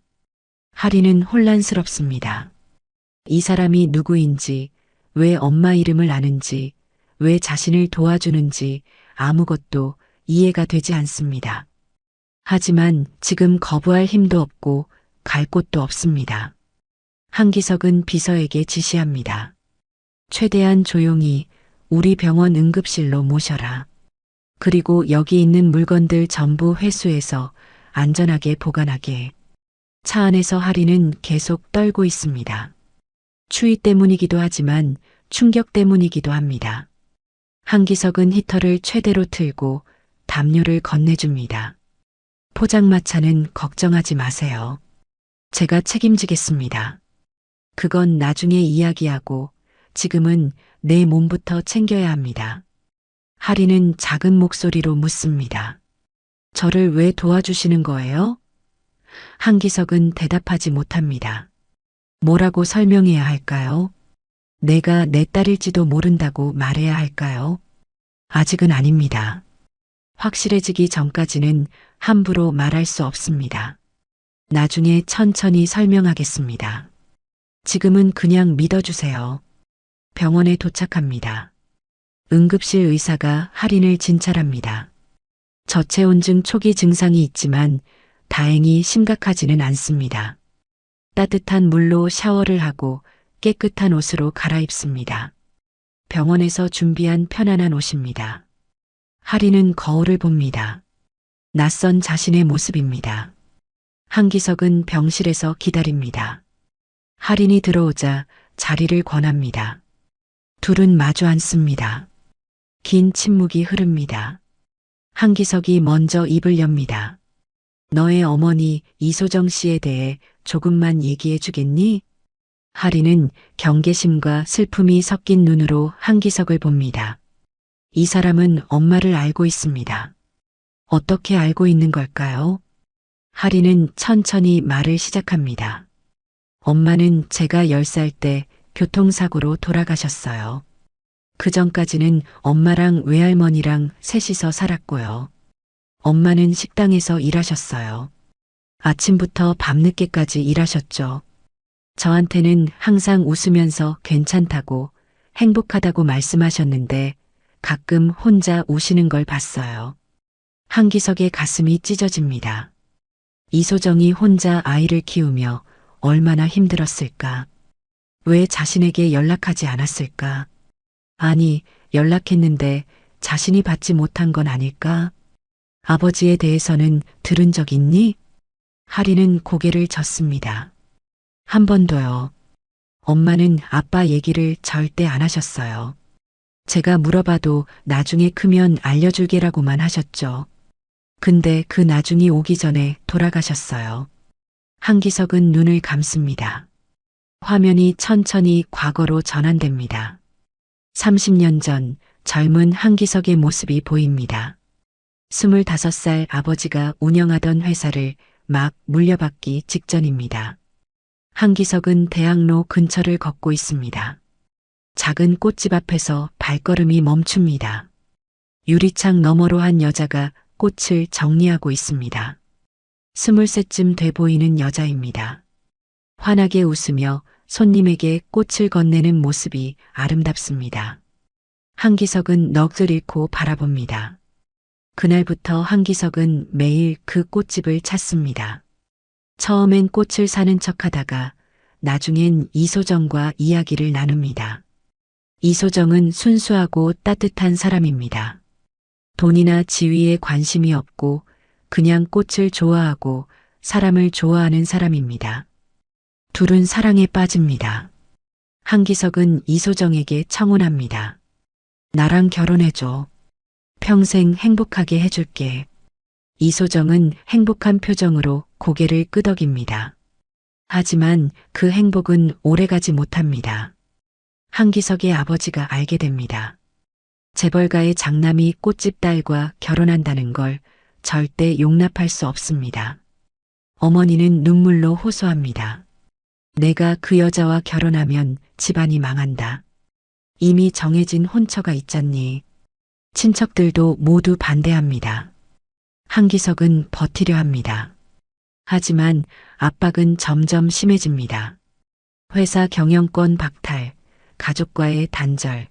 할인은 혼란스럽습니다. 이 사람이 누구인지, 왜 엄마 이름을 아는지, 왜 자신을 도와주는지 아무것도 이해가 되지 않습니다. 하지만 지금 거부할 힘도 없고 갈 곳도 없습니다. 한기석은 비서에게 지시합니다. 최대한 조용히 우리 병원 응급실로 모셔라. 그리고 여기 있는 물건들 전부 회수해서 안전하게 보관하게. 차 안에서 하리는 계속 떨고 있습니다. 추위 때문이기도 하지만 충격 때문이기도 합니다. 한기석은 히터를 최대로 틀고 담요를 건네줍니다. 포장마차는 걱정하지 마세요. 제가 책임지겠습니다. 그건 나중에 이야기하고 지금은 내 몸부터 챙겨야 합니다. 하리는 작은 목소리로 묻습니다. 저를 왜 도와주시는 거예요? 한기석은 대답하지 못합니다. 뭐라고 설명해야 할까요? 내가 내 딸일지도 모른다고 말해야 할까요? 아직은 아닙니다. 확실해지기 전까지는 함부로 말할 수 없습니다. 나중에 천천히 설명하겠습니다. 지금은 그냥 믿어주세요. 병원에 도착합니다. 응급실 의사가 할인을 진찰합니다. 저체온증 초기 증상이 있지만 다행히 심각하지는 않습니다. 따뜻한 물로 샤워를 하고 깨끗한 옷으로 갈아입습니다. 병원에서 준비한 편안한 옷입니다. 할인은 거울을 봅니다. 낯선 자신의 모습입니다. 한기석은 병실에서 기다립니다. 할인이 들어오자 자리를 권합니다. 둘은 마주 앉습니다. 긴 침묵이 흐릅니다. 한기석이 먼저 입을 엽니다. 너의 어머니 이소정 씨에 대해 조금만 얘기해 주겠니? 할인은 경계심과 슬픔이 섞인 눈으로 한기석을 봅니다. 이 사람은 엄마를 알고 있습니다. 어떻게 알고 있는 걸까요? 할인은 천천히 말을 시작합니다. 엄마는 제가 10살 때 교통사고로 돌아가셨어요. 그 전까지는 엄마랑 외할머니랑 셋이서 살았고요. 엄마는 식당에서 일하셨어요. 아침부터 밤늦게까지 일하셨죠. 저한테는 항상 웃으면서 괜찮다고 행복하다고 말씀하셨는데 가끔 혼자 우시는 걸 봤어요. 한기석의 가슴이 찢어집니다. 이소정이 혼자 아이를 키우며 얼마나 힘들었을까? 왜 자신에게 연락하지 않았을까? 아니, 연락했는데 자신이 받지 못한 건 아닐까? 아버지에 대해서는 들은 적 있니? 할인은 고개를 젓습니다. 한 번도요. 엄마는 아빠 얘기를 절대 안 하셨어요. 제가 물어봐도 나중에 크면 알려줄게라고만 하셨죠. 근데 그 나중이 오기 전에 돌아가셨어요. 한기석은 눈을 감습니다. 화면이 천천히 과거로 전환됩니다. 30년 전 젊은 한기석의 모습이 보입니다. 25살 아버지가 운영하던 회사를 막 물려받기 직전입니다. 한기석은 대학로 근처를 걷고 있습니다. 작은 꽃집 앞에서 발걸음이 멈춥니다. 유리창 너머로 한 여자가 꽃을 정리하고 있습니다. 20쯤 돼 보이는 여자입니다. 환하게 웃으며 손님에게 꽃을 건네는 모습이 아름답습니다. 한기석은 넋을 잃고 바라봅니다. 그날부터 한기석은 매일 그 꽃집을 찾습니다. 처음엔 꽃을 사는 척하다가 나중엔 이소정과 이야기를 나눕니다. 이소정은 순수하고 따뜻한 사람입니다. 돈이나 지위에 관심이 없고 그냥 꽃을 좋아하고 사람을 좋아하는 사람입니다. 둘은 사랑에 빠집니다. 한기석은 이소정에게 청혼합니다. 나랑 결혼해줘. 평생 행복하게 해줄게. 이소정은 행복한 표정으로 고개를 끄덕입니다. 하지만 그 행복은 오래가지 못합니다. 한기석의 아버지가 알게 됩니다. 재벌가의 장남이 꽃집 딸과 결혼한다는 걸 절대 용납할 수 없습니다. 어머니는 눈물로 호소합니다. 내가 그 여자와 결혼하면 집안이 망한다. 이미 정해진 혼처가 있잖니. 친척들도 모두 반대합니다. 한기석은 버티려 합니다. 하지만 압박은 점점 심해집니다. 회사 경영권 박탈, 가족과의 단절,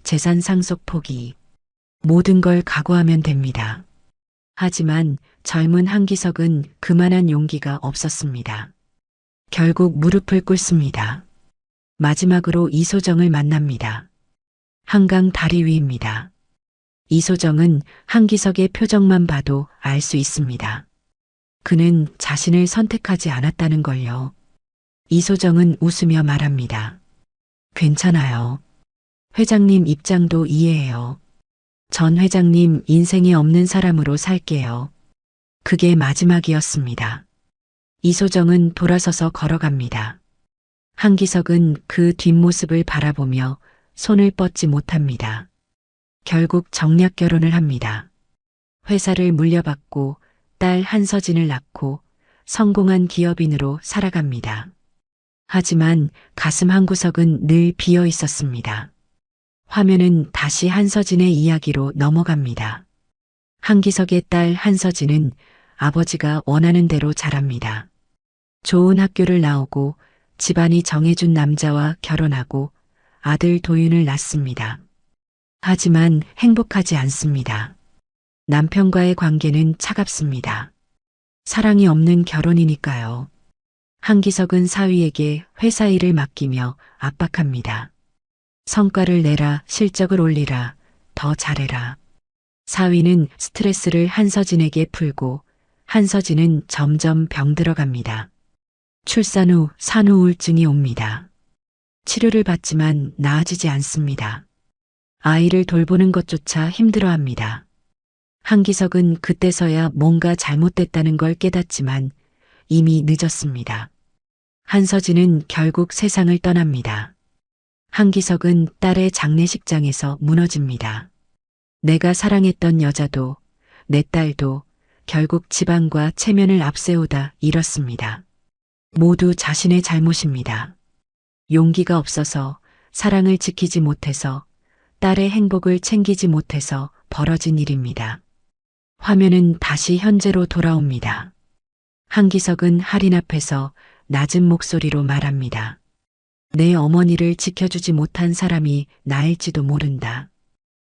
재산 상속 포기, 모든 걸 각오하면 됩니다. 하지만 젊은 한기석은 그만한 용기가 없었습니다. 결국 무릎을 꿇습니다. 마지막으로 이소정을 만납니다. 한강 다리 위입니다. 이소정은 한기석의 표정만 봐도 알 수 있습니다. 그는 자신을 선택하지 않았다는 걸요. 이소정은 웃으며 말합니다. 괜찮아요. 회장님 입장도 이해해요. 전 회장님 인생에 없는 사람으로 살게요. 그게 마지막이었습니다. 이소정은 돌아서서 걸어갑니다. 한기석은 그 뒷모습을 바라보며 손을 뻗지 못합니다. 결국 정략 결혼을 합니다. 회사를 물려받고 딸 한서진을 낳고 성공한 기업인으로 살아갑니다. 하지만 가슴 한구석은 늘 비어 있었습니다. 화면은 다시 한서진의 이야기로 넘어갑니다. 한기석의 딸 한서진은 아버지가 원하는 대로 자랍니다. 좋은 학교를 나오고 집안이 정해준 남자와 결혼하고 아들 도윤을 낳습니다. 하지만 행복하지 않습니다. 남편과의 관계는 차갑습니다. 사랑이 없는 결혼이니까요. 한기석은 사위에게 회사 일을 맡기며 압박합니다. 성과를 내라, 실적을 올리라, 더 잘해라. 사위는 스트레스를 한서진에게 풀고 한서진은 점점 병들어갑니다. 출산 후 산후 우울증이 옵니다. 치료를 받지만 나아지지 않습니다. 아이를 돌보는 것조차 힘들어합니다. 한기석은 그때서야 뭔가 잘못됐다는 걸 깨닫지만 이미 늦었습니다. 한서진은 결국 세상을 떠납니다. 한기석은 딸의 장례식장에서 무너집니다. 내가 사랑했던 여자도 내 딸도 결국 집안과 체면을 앞세우다 잃었습니다. 모두 자신의 잘못입니다. 용기가 없어서, 사랑을 지키지 못해서, 딸의 행복을 챙기지 못해서 벌어진 일입니다. 화면은 다시 현재로 돌아옵니다. 한기석은 할인 앞에서 낮은 목소리로 말합니다. 내 어머니를 지켜주지 못한 사람이 나일지도 모른다.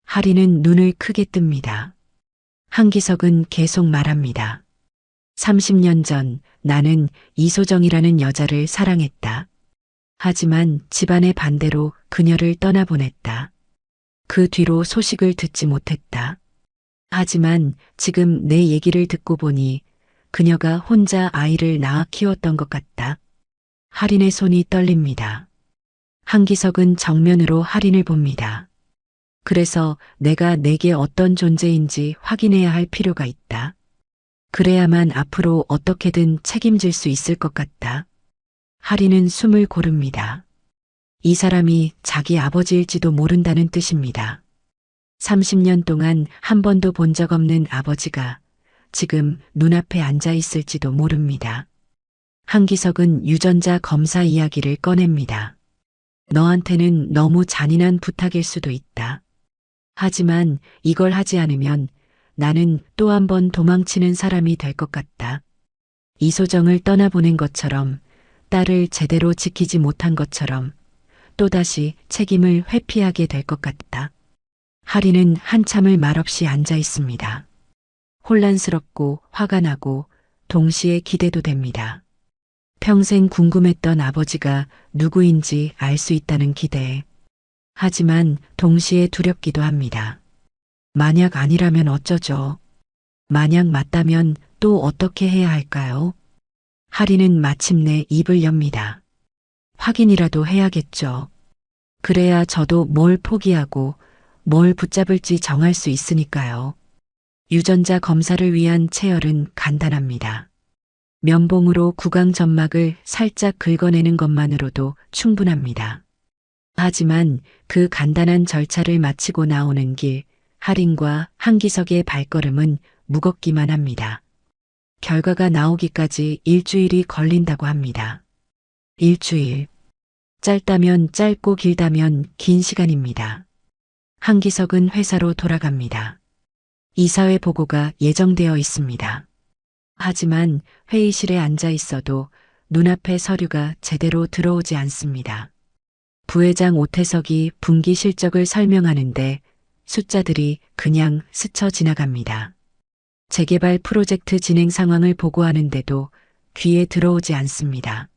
할인은 눈을 크게 뜹니다. 한기석은 계속 말합니다. 30년 전 나는 이소정이라는 여자를 사랑했다. 하지만 집안의 반대로 그녀를 떠나보냈다. 그 뒤로 소식을 듣지 못했다. 하지만 지금 내 얘기를 듣고 보니 그녀가 혼자 아이를 낳아 키웠던 것 같다. 할인의 손이 떨립니다. 한기석은 정면으로 할인을 봅니다. 그래서 내가 내게 어떤 존재인지 확인해야 할 필요가 있다. 그래야만 앞으로 어떻게든 책임질 수 있을 것 같다. 할인은 숨을 고릅니다. 이 사람이 자기 아버지일지도 모른다는 뜻입니다. 30년 동안 한 번도 본 적 없는 아버지가 지금 눈앞에 앉아 있을지도 모릅니다. 한기석은 유전자 검사 이야기를 꺼냅니다. 너한테는 너무 잔인한 부탁일 수도 있다. 하지만 이걸 하지 않으면 나는 또 한 번 도망치는 사람이 될 것 같다. 이소정을 떠나보낸 것처럼, 딸을 제대로 지키지 못한 것처럼 또다시 책임을 회피하게 될 것 같다. 하리는 한참을 말없이 앉아 있습니다. 혼란스럽고 화가 나고 동시에 기대도 됩니다. 평생 궁금했던 아버지가 누구인지 알 수 있다는 기대. 하지만 동시에 두렵기도 합니다. 만약 아니라면 어쩌죠? 만약 맞다면 또 어떻게 해야 할까요? 하리는 마침내 입을 엽니다. 확인이라도 해야겠죠. 그래야 저도 뭘 포기하고 뭘 붙잡을지 정할 수 있으니까요. 유전자 검사를 위한 체열은 간단합니다. 면봉으로 구강 점막을 살짝 긁어내는 것만으로도 충분합니다. 하지만 그 간단한 절차를 마치고 나오는 길, 할인과 한기석의 발걸음은 무겁기만 합니다. 결과가 나오기까지 일주일이 걸린다고 합니다. 일주일. 짧다면 짧고 길다면 긴 시간입니다. 한기석은 회사로 돌아갑니다. 이사회 보고가 예정되어 있습니다. 하지만 회의실에 앉아 있어도 눈앞에 서류가 제대로 들어오지 않습니다. 부회장 오태석이 분기 실적을 설명하는데 숫자들이 그냥 스쳐 지나갑니다. 재개발 프로젝트 진행 상황을 보고하는데도 귀에 들어오지 않습니다.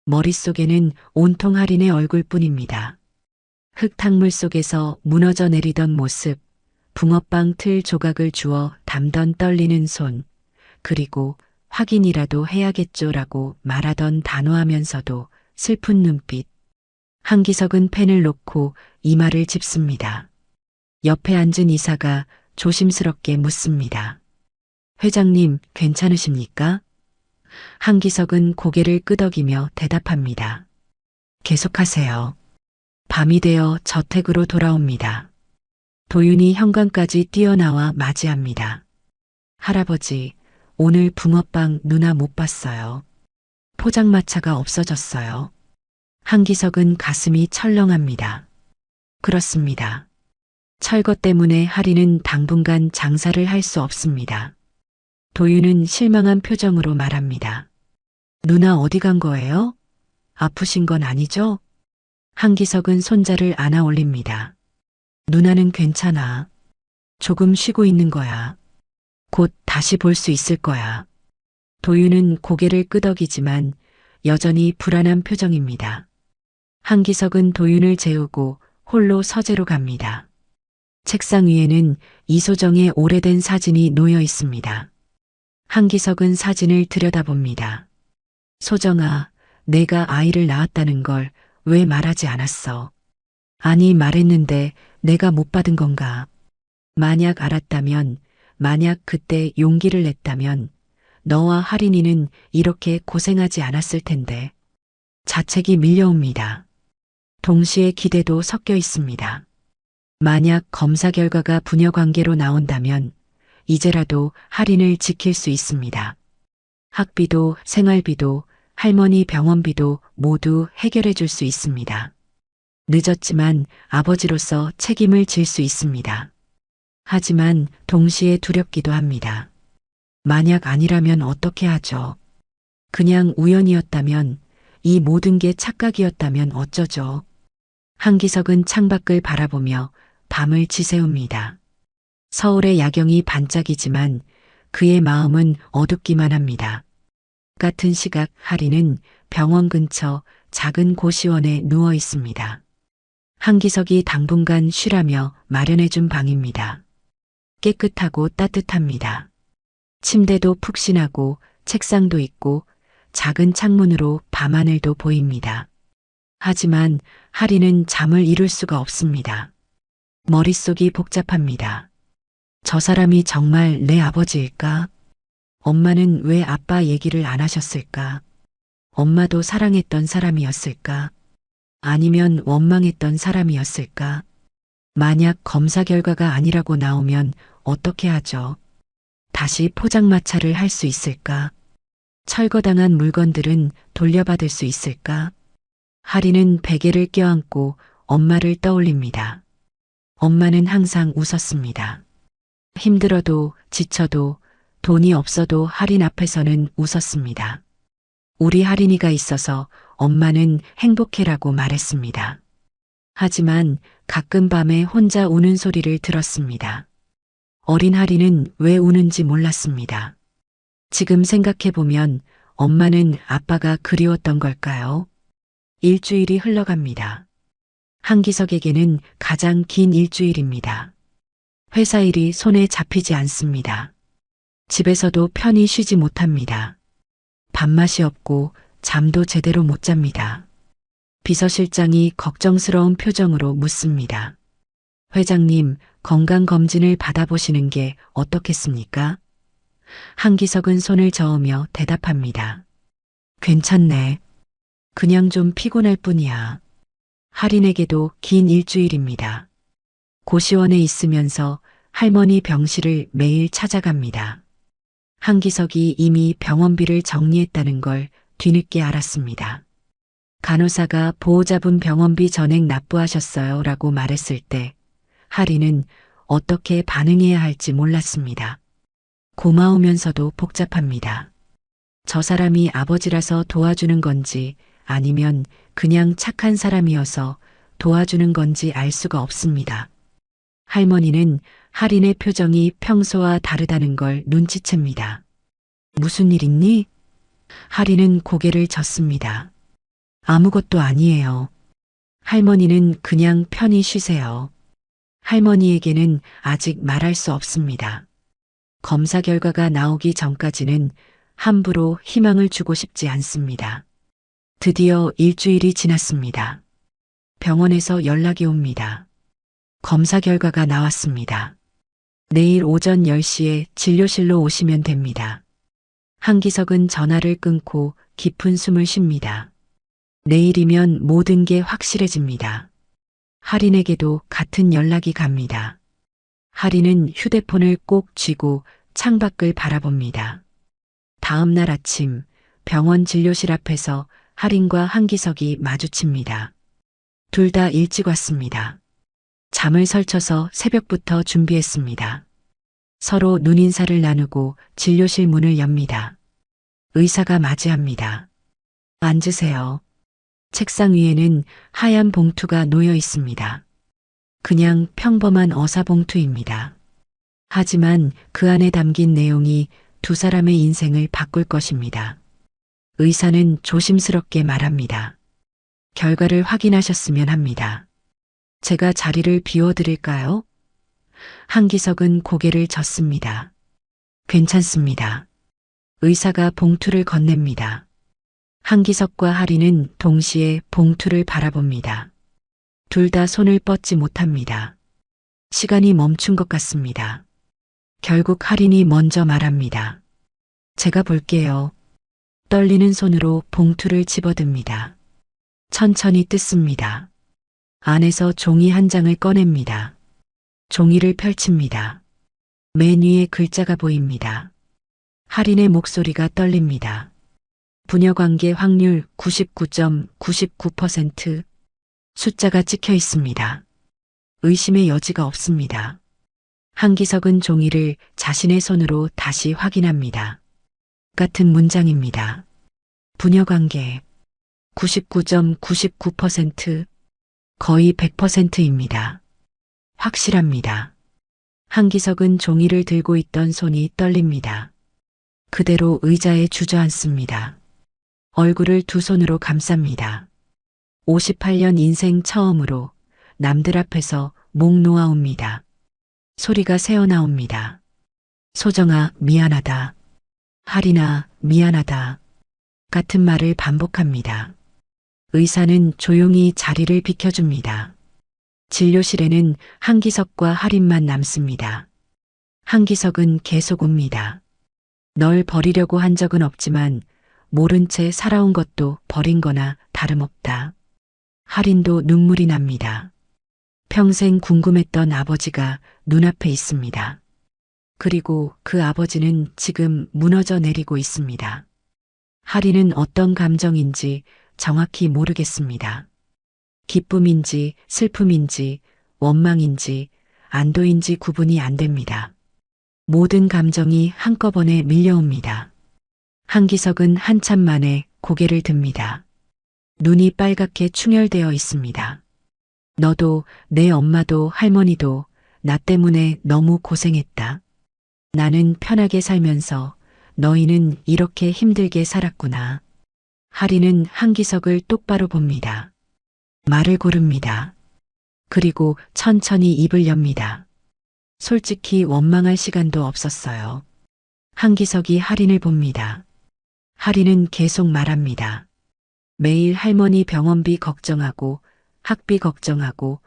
머릿속에는 온통 할인의 얼굴뿐입니다. 흙탕물 속에서 무너져 내리던 모습, 붕어빵 틀 조각을 주워 담던 떨리는 손, 그리고 확인이라도 해야겠죠라고 말하던 단호하면서도 슬픈 눈빛. 한기석은 펜을 놓고 이마를 짚습니다. 옆에 앉은 이사가 조심스럽게 묻습니다. 회장님, 괜찮으십니까? 한기석은 고개를 끄덕이며 대답합니다. 계속하세요. 밤이 되어 저택으로 돌아옵니다. 도윤이 현관까지 뛰어나와 맞이합니다. 할아버지, 오늘 붕어빵 누나 못 봤어요. 포장마차가 없어졌어요. 한기석은 가슴이 철렁합니다. 그렇습니다. 철거 때문에 할인은 당분간 장사를 할 수 없습니다. 도윤은 실망한 표정으로 말합니다. 누나 어디 간 거예요? 아프신 건 아니죠? 한기석은 손자를 안아 올립니다. 누나는 괜찮아. 조금 쉬고 있는 거야. 곧 다시 볼 수 있을 거야. 도윤은 고개를 끄덕이지만 여전히 불안한 표정입니다. 한기석은 도윤을 재우고 홀로 서재로 갑니다. 책상 위에는 이소정의 오래된 사진이 놓여 있습니다. 한기석은 사진을 들여다봅니다. 소정아, 내가 아이를 낳았다는 걸 왜 말하지 않았어? 아니, 말했는데 내가 못 받은 건가? 만약 알았다면, 만약 그때 용기를 냈다면 너와 할인이는 이렇게 고생하지 않았을 텐데. 자책이 밀려옵니다. 동시에 기대도 섞여 있습니다. 만약 검사 결과가 부녀 관계로 나온다면 이제라도 할인을 지킬 수 있습니다. 학비도 생활비도 할머니 병원비도 모두 해결해 줄 수 있습니다. 늦었지만 아버지로서 책임을 질 수 있습니다. 하지만 동시에 두렵기도 합니다. 만약 아니라면 어떻게 하죠? 그냥 우연이었다면, 이 모든 게 착각이었다면 어쩌죠? 한기석은 창밖을 바라보며 밤을 지새웁니다. 서울의 야경이 반짝이지만 그의 마음은 어둡기만 합니다. 같은 시각 할인은 병원 근처 작은 고시원에 누워 있습니다. 한기석이 당분간 쉬라며 마련해준 방입니다. 깨끗하고 따뜻합니다. 침대도 푹신하고 책상도 있고 작은 창문으로 밤하늘도 보입니다. 하지만 할인은 잠을 이룰 수가 없습니다. 머릿속이 복잡합니다. 저 사람이 정말 내 아버지일까? 엄마는 왜 아빠 얘기를 안 하셨을까? 엄마도 사랑했던 사람이었을까? 아니면 원망했던 사람이었을까? 만약 검사 결과가 아니라고 나오면 어떻게 하죠? 다시 포장마차를 할 수 있을까? 철거당한 물건들은 돌려받을 수 있을까? 하리는 베개를 껴안고 엄마를 떠올립니다. 엄마는 항상 웃었습니다. 힘들어도 지쳐도 돈이 없어도 할인 앞에서는 웃었습니다. 우리 할인이가 있어서 엄마는 행복해라고 말했습니다. 하지만 가끔 밤에 혼자 우는 소리를 들었습니다. 어린 할인은 왜 우는지 몰랐습니다. 지금 생각해보면 엄마는 아빠가 그리웠던 걸까요? 일주일이 흘러갑니다. 한기석에게는 가장 긴 일주일입니다. 회사 일이 손에 잡히지 않습니다. 집에서도 편히 쉬지 못합니다. 밥맛이 없고 잠도 제대로 못 잡니다. 비서실장이 걱정스러운 표정으로 묻습니다. 회장님, 건강검진을 받아보시는 게 어떻겠습니까? 한기석은 손을 저으며 대답합니다. 괜찮네. 그냥 좀 피곤할 뿐이야. 할인에게도 긴 일주일입니다. 고시원에 있으면서 할머니 병실을 매일 찾아갑니다. 한기석이 이미 병원비를 정리했다는 걸 뒤늦게 알았습니다. 간호사가 보호자분 병원비 전액 납부하셨어요 라고 말했을 때 할인은 어떻게 반응해야 할지 몰랐습니다. 고마우면서도 복잡합니다. 저 사람이 아버지라서 도와주는 건지 아니면 그냥 착한 사람이어서 도와주는 건지 알 수가 없습니다. 할머니는 할인의 표정이 평소와 다르다는 걸 눈치챕니다. 무슨 일 있니? 할인은 고개를 젓습니다. 아무것도 아니에요. 할머니는 그냥 편히 쉬세요. 할머니에게는 아직 말할 수 없습니다. 검사 결과가 나오기 전까지는 함부로 희망을 주고 싶지 않습니다. 드디어 일주일이 지났습니다. 병원에서 연락이 옵니다. 검사 결과가 나왔습니다. 내일 오전 10시에 진료실로 오시면 됩니다. 한기석은 전화를 끊고 깊은 숨을 쉽니다. 내일이면 모든 게 확실해집니다. 할인에게도 같은 연락이 갑니다. 할인은 휴대폰을 꼭 쥐고 창밖을 바라봅니다. 다음 날 아침 병원 진료실 앞에서 할인과 한기석이 마주칩니다. 둘 다 일찍 왔습니다. 잠을 설쳐서 새벽부터 준비했습니다. 서로 눈인사를 나누고 진료실 문을 엽니다. 의사가 맞이합니다. 앉으세요. 책상 위에는 하얀 봉투가 놓여 있습니다. 그냥 평범한 어사봉투입니다. 하지만 그 안에 담긴 내용이 두 사람의 인생을 바꿀 것입니다. 의사는 조심스럽게 말합니다. 결과를 확인하셨으면 합니다. 제가 자리를 비워드릴까요? 한기석은 고개를 젓습니다. 괜찮습니다. 의사가 봉투를 건넵니다. 한기석과 할인은 동시에 봉투를 바라봅니다. 둘 다 손을 뻗지 못합니다. 시간이 멈춘 것 같습니다. 결국 할인이 먼저 말합니다. 제가 볼게요. 떨리는 손으로 봉투를 집어듭니다. 천천히 뜯습니다. 안에서 종이 한 장을 꺼냅니다. 종이를 펼칩니다. 맨 위에 글자가 보입니다. 할인의 목소리가 떨립니다. 부녀관계 확률 99.99%. 숫자가 찍혀 있습니다. 의심의 여지가 없습니다. 한기석은 종이를 자신의 손으로 다시 확인합니다. 같은 문장입니다. 부녀관계 99.99%. 거의 100%입니다. 확실합니다. 한기석은 종이를 들고 있던 손이 떨립니다. 그대로 의자에 주저앉습니다. 얼굴을 두 손으로 감쌉니다. 58년 인생 처음으로 남들 앞에서 목 놓아옵니다. 소리가 새어나옵니다. 소정아, 미안하다. 할인아, 미안하다. 같은 말을 반복합니다. 의사는 조용히 자리를 비켜줍니다. 진료실에는 한기석과 할인만 남습니다. 한기석은 계속 웁니다. 널 버리려고 한 적은 없지만 모른 채 살아온 것도 버린 거나 다름없다. 할인도 눈물이 납니다. 평생 궁금했던 아버지가 눈앞에 있습니다. 그리고 그 아버지는 지금 무너져 내리고 있습니다. 하리는 어떤 감정인지 정확히 모르겠습니다. 기쁨인지 슬픔인지 원망인지 안도인지 구분이 안 됩니다. 모든 감정이 한꺼번에 밀려옵니다. 한기석은 한참 만에 고개를 듭니다. 눈이 빨갛게 충혈되어 있습니다. 너도 내 엄마도 할머니도 나 때문에 너무 고생했다. 나는 편하게 살면서 너희는 이렇게 힘들게 살았구나. 하리는 한기석을 똑바로 봅니다. 말을 고릅니다. 그리고 천천히 입을 엽니다. 솔직히 원망할 시간도 없었어요. 한기석이 하린을 봅니다. 하린은 계속 말합니다. 매일 할머니 병원비 걱정하고 학비 걱정하고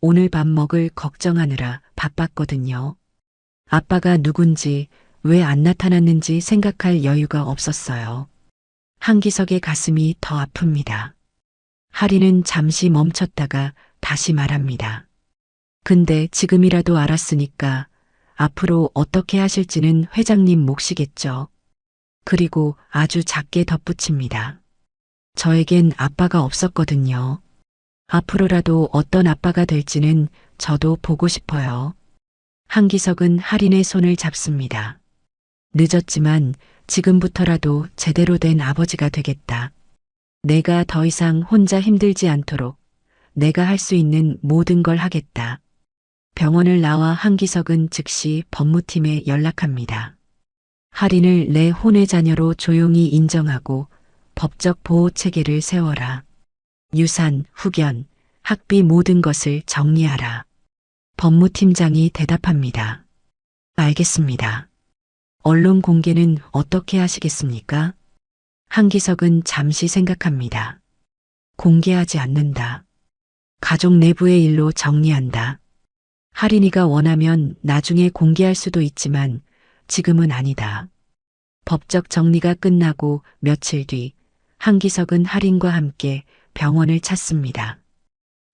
오늘 밥 먹을 걱정하느라 바빴거든요. 아빠가 누군지 왜 안 나타났는지 생각할 여유가 없었어요. 한기석의 가슴이 더 아픕니다. 하리는 잠시 멈췄다가 다시 말합니다. 근데 지금이라도 알았으니까 앞으로 어떻게 하실지는 회장님 몫이겠죠. 그리고 아주 작게 덧붙입니다. 저에겐 아빠가 없었거든요. 앞으로라도 어떤 아빠가 될지는 저도 보고 싶어요. 한기석은 하린의 손을 잡습니다. 늦었지만 지금부터라도 제대로 된 아버지가 되겠다. 내가 더 이상 혼자 힘들지 않도록 내가 할 수 있는 모든 걸 하겠다. 병원을 나와 한기석은 즉시 법무팀에 연락합니다. 하린을 내 혼외 자녀로 조용히 인정하고 법적 보호 체계를 세워라. 유산, 후견, 학비 모든 것을 정리하라. 법무팀장이 대답합니다. 알겠습니다. 언론 공개는 어떻게 하시겠습니까? 한기석은 잠시 생각합니다. 공개하지 않는다. 가족 내부의 일로 정리한다. 하린이가 원하면 나중에 공개할 수도 있지만 지금은 아니다. 법적 정리가 끝나고 며칠 뒤 한기석은 하린과 함께 병원을 찾습니다.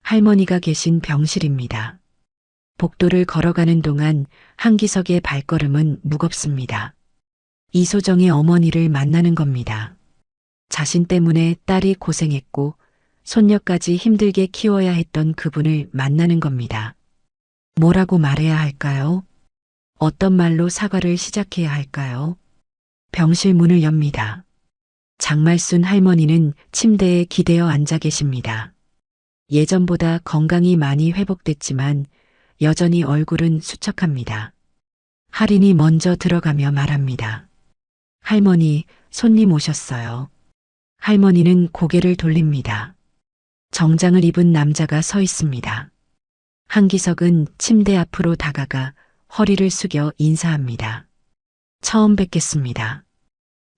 할머니가 계신 병실입니다. 복도를 걸어가는 동안 한기석의 발걸음은 무겁습니다. 이소정의 어머니를 만나는 겁니다. 자신 때문에 딸이 고생했고 손녀까지 힘들게 키워야 했던 그분을 만나는 겁니다. 뭐라고 말해야 할까요? 어떤 말로 사과를 시작해야 할까요? 병실 문을 엽니다. 장말순 할머니는 침대에 기대어 앉아 계십니다. 예전보다 건강이 많이 회복됐지만 여전히 얼굴은 수척합니다. 하린이 먼저 들어가며 말합니다. 할머니, 손님 오셨어요. 할머니는 고개를 돌립니다. 정장을 입은 남자가 서 있습니다. 한기석은 침대 앞으로 다가가 허리를 숙여 인사합니다. 처음 뵙겠습니다.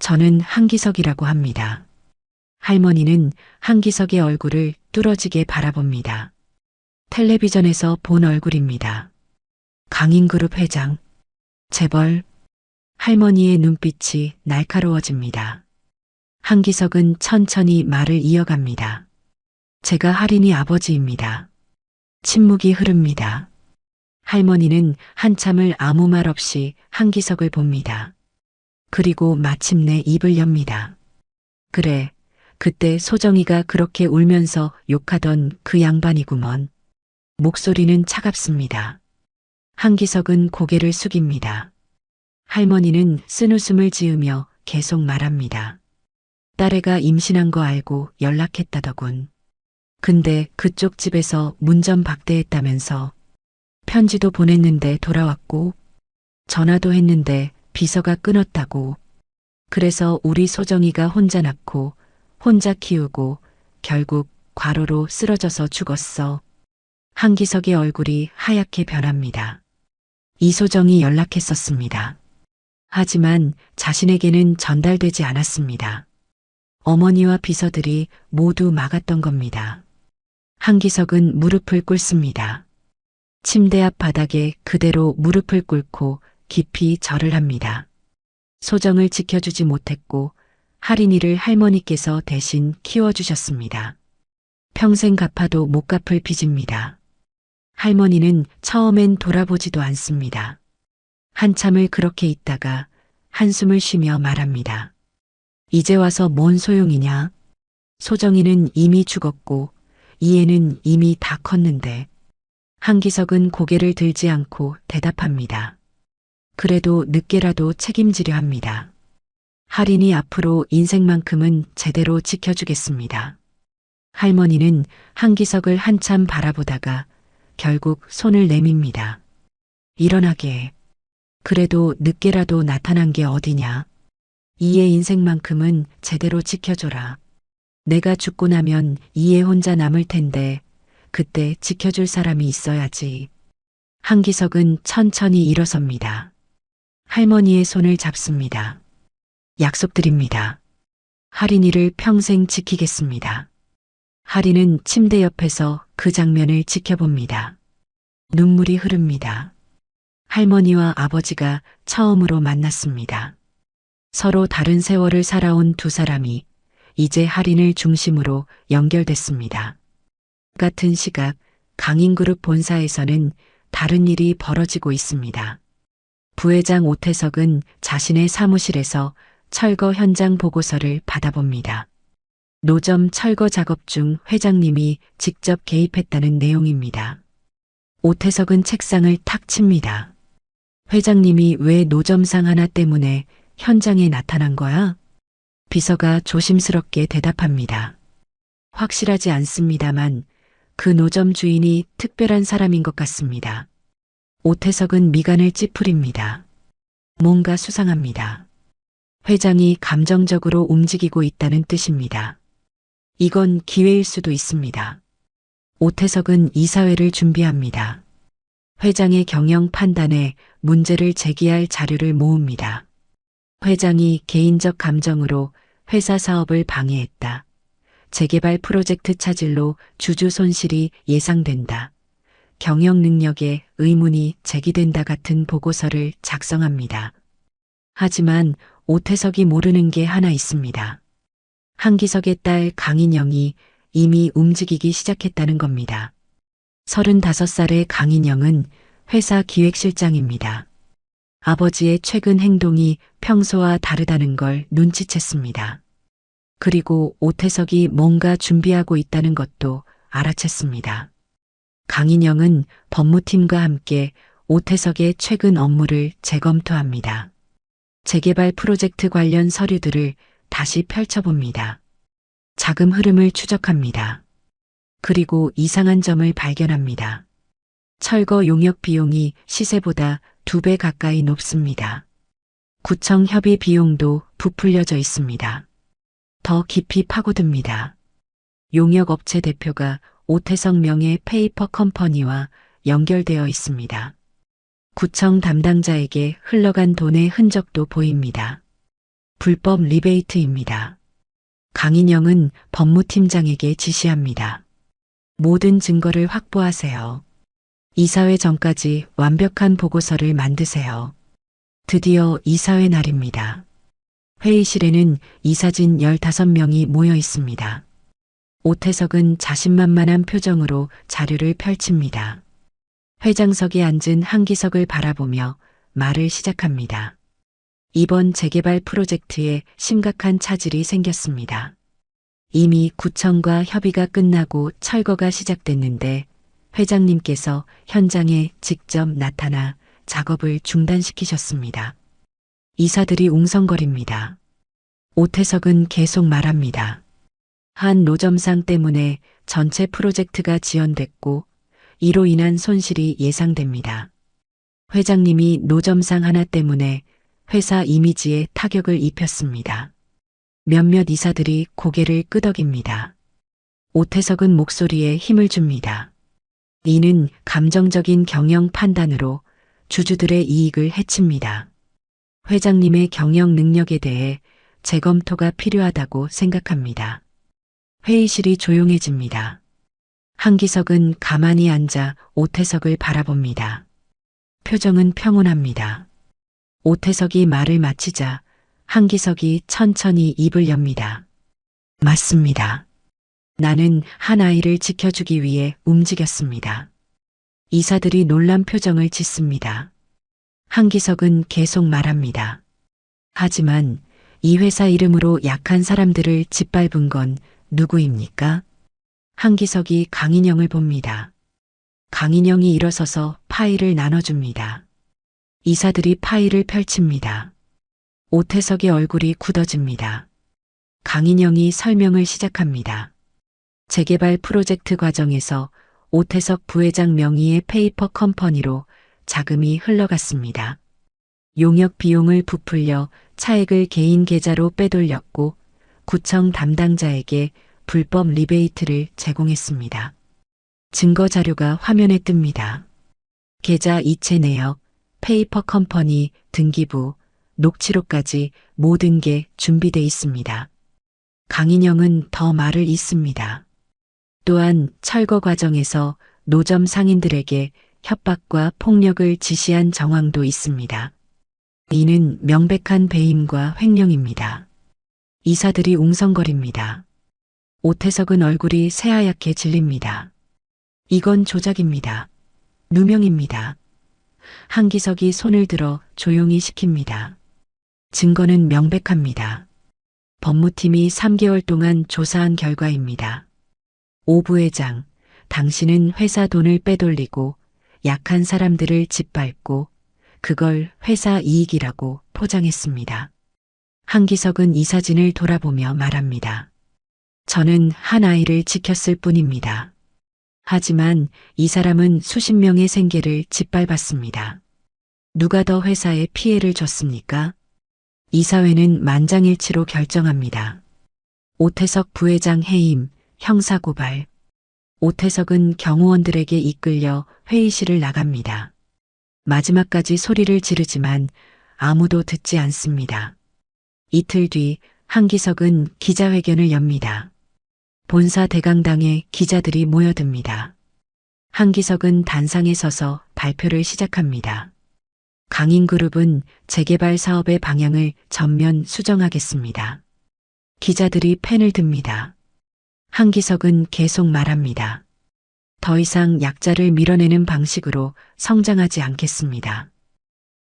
저는 한기석이라고 합니다. 할머니는 한기석의 얼굴을 뚫어지게 바라봅니다. 텔레비전에서 본 얼굴입니다. 강인그룹 회장. 재벌. 할머니의 눈빛이 날카로워집니다. 한기석은 천천히 말을 이어갑니다. 제가 하린이 아버지입니다. 침묵이 흐릅니다. 할머니는 한참을 아무 말 없이 한기석을 봅니다. 그리고 마침내 입을 엽니다. 그래, 그때 소정이가 그렇게 울면서 욕하던 그 양반이구먼. 목소리는 차갑습니다. 한기석은 고개를 숙입니다. 할머니는 쓴웃음을 지으며 계속 말합니다. 딸애가 임신한 거 알고 연락했다더군. 근데 그쪽 집에서 문전박대했다면서. 편지도 보냈는데 돌아왔고 전화도 했는데 비서가 끊었다고. 그래서 우리 소정이가 혼자 낳고 혼자 키우고 결국 과로로 쓰러져서 죽었어. 한기석의 얼굴이 하얗게 변합니다. 이소정이 연락했었습니다. 하지만 자신에게는 전달되지 않았습니다. 어머니와 비서들이 모두 막았던 겁니다. 한기석은 무릎을 꿇습니다. 침대 앞 바닥에 그대로 무릎을 꿇고 깊이 절을 합니다. 소정을 지켜주지 못했고 하린이를 할머니께서 대신 키워주셨습니다. 평생 갚아도 못 갚을 빚입니다. 할머니는 처음엔 돌아보지도 않습니다. 한참을 그렇게 있다가 한숨을 쉬며 말합니다. 이제 와서 뭔 소용이냐? 소정이는 이미 죽었고 이해는 이미 다 컸는데. 한기석은 고개를 들지 않고 대답합니다. 그래도 늦게라도 책임지려 합니다. 할인이 앞으로 인생만큼은 제대로 지켜주겠습니다. 할머니는 한기석을 한참 바라보다가 결국 손을 내밉니다. 일어나게. 그래도 늦게라도 나타난 게 어디냐. 이의 인생만큼은 제대로 지켜줘라. 내가 죽고 나면 이의 혼자 남을 텐데 그때 지켜줄 사람이 있어야지. 한기석은 천천히 일어섭니다. 할머니의 손을 잡습니다. 약속드립니다. 할인이를 평생 지키겠습니다. 할인은 침대 옆에서 그 장면을 지켜봅니다. 눈물이 흐릅니다. 할머니와 아버지가 처음으로 만났습니다. 서로 다른 세월을 살아온 두 사람이 이제 할인을 중심으로 연결됐습니다. 같은 시각 강인그룹 본사에서는 다른 일이 벌어지고 있습니다. 부회장 오태석은 자신의 사무실에서 철거 현장 보고서를 받아봅니다. 노점 철거 작업 중 회장님이 직접 개입했다는 내용입니다. 오태석은 책상을 탁 칩니다. 회장님이 왜 노점상 하나 때문에 현장에 나타난 거야? 비서가 조심스럽게 대답합니다. 확실하지 않습니다만 그 노점 주인이 특별한 사람인 것 같습니다. 오태석은 미간을 찌푸립니다. 뭔가 수상합니다. 회장이 감정적으로 움직이고 있다는 뜻입니다. 이건 기회일 수도 있습니다. 오태석은 이사회를 준비합니다. 회장의 경영 판단에 문제를 제기할 자료를 모읍니다. 회장이 개인적 감정으로 회사 사업을 방해했다. 재개발 프로젝트 차질로 주주 손실이 예상된다. 경영 능력에 의문이 제기된다 같은 보고서를 작성합니다. 하지만 오태석이 모르는 게 하나 있습니다. 한기석의 딸 강인영이 이미 움직이기 시작했다는 겁니다. 35살의 강인영은 회사 기획실장입니다. 아버지의 최근 행동이 평소와 다르다는 걸 눈치챘습니다. 그리고 오태석이 뭔가 준비하고 있다는 것도 알아챘습니다. 강인영은 법무팀과 함께 오태석의 최근 업무를 재검토합니다. 재개발 프로젝트 관련 서류들을 다시 펼쳐봅니다. 자금 흐름을 추적합니다. 그리고 이상한 점을 발견합니다. 철거 용역 비용이 시세보다 2배 가까이 높습니다. 구청 협의 비용도 부풀려져 있습니다. 더 깊이 파고듭니다. 용역 업체 대표가 오태석 명의 페이퍼 컴퍼니와 연결되어 있습니다. 구청 담당자에게 흘러간 돈의 흔적도 보입니다. 불법 리베이트입니다. 강인영은 법무팀장에게 지시합니다. 모든 증거를 확보하세요. 이사회 전까지 완벽한 보고서를 만드세요. 드디어 이사회 날입니다. 회의실에는 이사진 15명이 모여 있습니다. 오태석은 자신만만한 표정으로 자료를 펼칩니다. 회장석에 앉은 한기석을 바라보며 말을 시작합니다. 이번 재개발 프로젝트에 심각한 차질이 생겼습니다. 이미 구청과 협의가 끝나고 철거가 시작됐는데 회장님께서 현장에 직접 나타나 작업을 중단시키셨습니다. 이사들이 웅성거립니다. 오태석은 계속 말합니다. 한 노점상 때문에 전체 프로젝트가 지연됐고 이로 인한 손실이 예상됩니다. 회장님이 노점상 하나 때문에 회사 이미지에 타격을 입혔습니다. 몇몇 이사들이 고개를 끄덕입니다. 오태석은 목소리에 힘을 줍니다. 이는 감정적인 경영 판단으로 주주들의 이익을 해칩니다. 회장님의 경영 능력에 대해 재검토가 필요하다고 생각합니다. 회의실이 조용해집니다. 한기석은 가만히 앉아 오태석을 바라봅니다. 표정은 평온합니다. 오태석이 말을 마치자 한기석이 천천히 입을 엽니다. 맞습니다. 나는 한 아이를 지켜주기 위해 움직였습니다. 이사들이 놀란 표정을 짓습니다. 한기석은 계속 말합니다. 하지만 이 회사 이름으로 약한 사람들을 짓밟은 건 누구입니까? 한기석이 강인영을 봅니다. 강인영이 일어서서 파일을 나눠줍니다. 이사들이 파일을 펼칩니다. 오태석의 얼굴이 굳어집니다. 강인영이 설명을 시작합니다. 재개발 프로젝트 과정에서 오태석 부회장 명의의 페이퍼 컴퍼니로 자금이 흘러갔습니다. 용역 비용을 부풀려 차액을 개인 계좌로 빼돌렸고 구청 담당자에게 불법 리베이트를 제공했습니다. 증거 자료가 화면에 뜹니다. 계좌 이체 내역, 페이퍼 컴퍼니, 등기부, 녹취록까지 모든 게 준비돼 있습니다. 강인영은 더 말을 잇습니다. 또한 철거 과정에서 노점 상인들에게 협박과 폭력을 지시한 정황도 있습니다. 이는 명백한 배임과 횡령입니다. 이사들이 웅성거립니다. 오태석은 얼굴이 새하얗게 질립니다. 이건 조작입니다. 누명입니다. 한기석이 손을 들어 조용히 시킵니다. 증거는 명백합니다. 법무팀이 3개월 동안 조사한 결과입니다. 오 부회장, 당신은 회사 돈을 빼돌리고 약한 사람들을 짓밟고 그걸 회사 이익이라고 포장했습니다. 한기석은 이 사진을 돌아보며 말합니다. 저는 한 아이를 지켰을 뿐입니다. 하지만 이 사람은 수십 명의 생계를 짓밟았습니다. 누가 더 회사에 피해를 줬습니까? 이사회는 만장일치로 결정합니다. 오태석 부회장 해임, 형사고발. 오태석은 경호원들에게 이끌려 회의실을 나갑니다. 마지막까지 소리를 지르지만 아무도 듣지 않습니다. 이틀 뒤 한기석은 기자회견을 엽니다. 본사 대강당에 기자들이 모여듭니다. 한기석은 단상에 서서 발표를 시작합니다. 강인그룹은 재개발 사업의 방향을 전면 수정하겠습니다. 기자들이 펜을 듭니다. 한기석은 계속 말합니다. 더 이상 약자를 밀어내는 방식으로 성장하지 않겠습니다.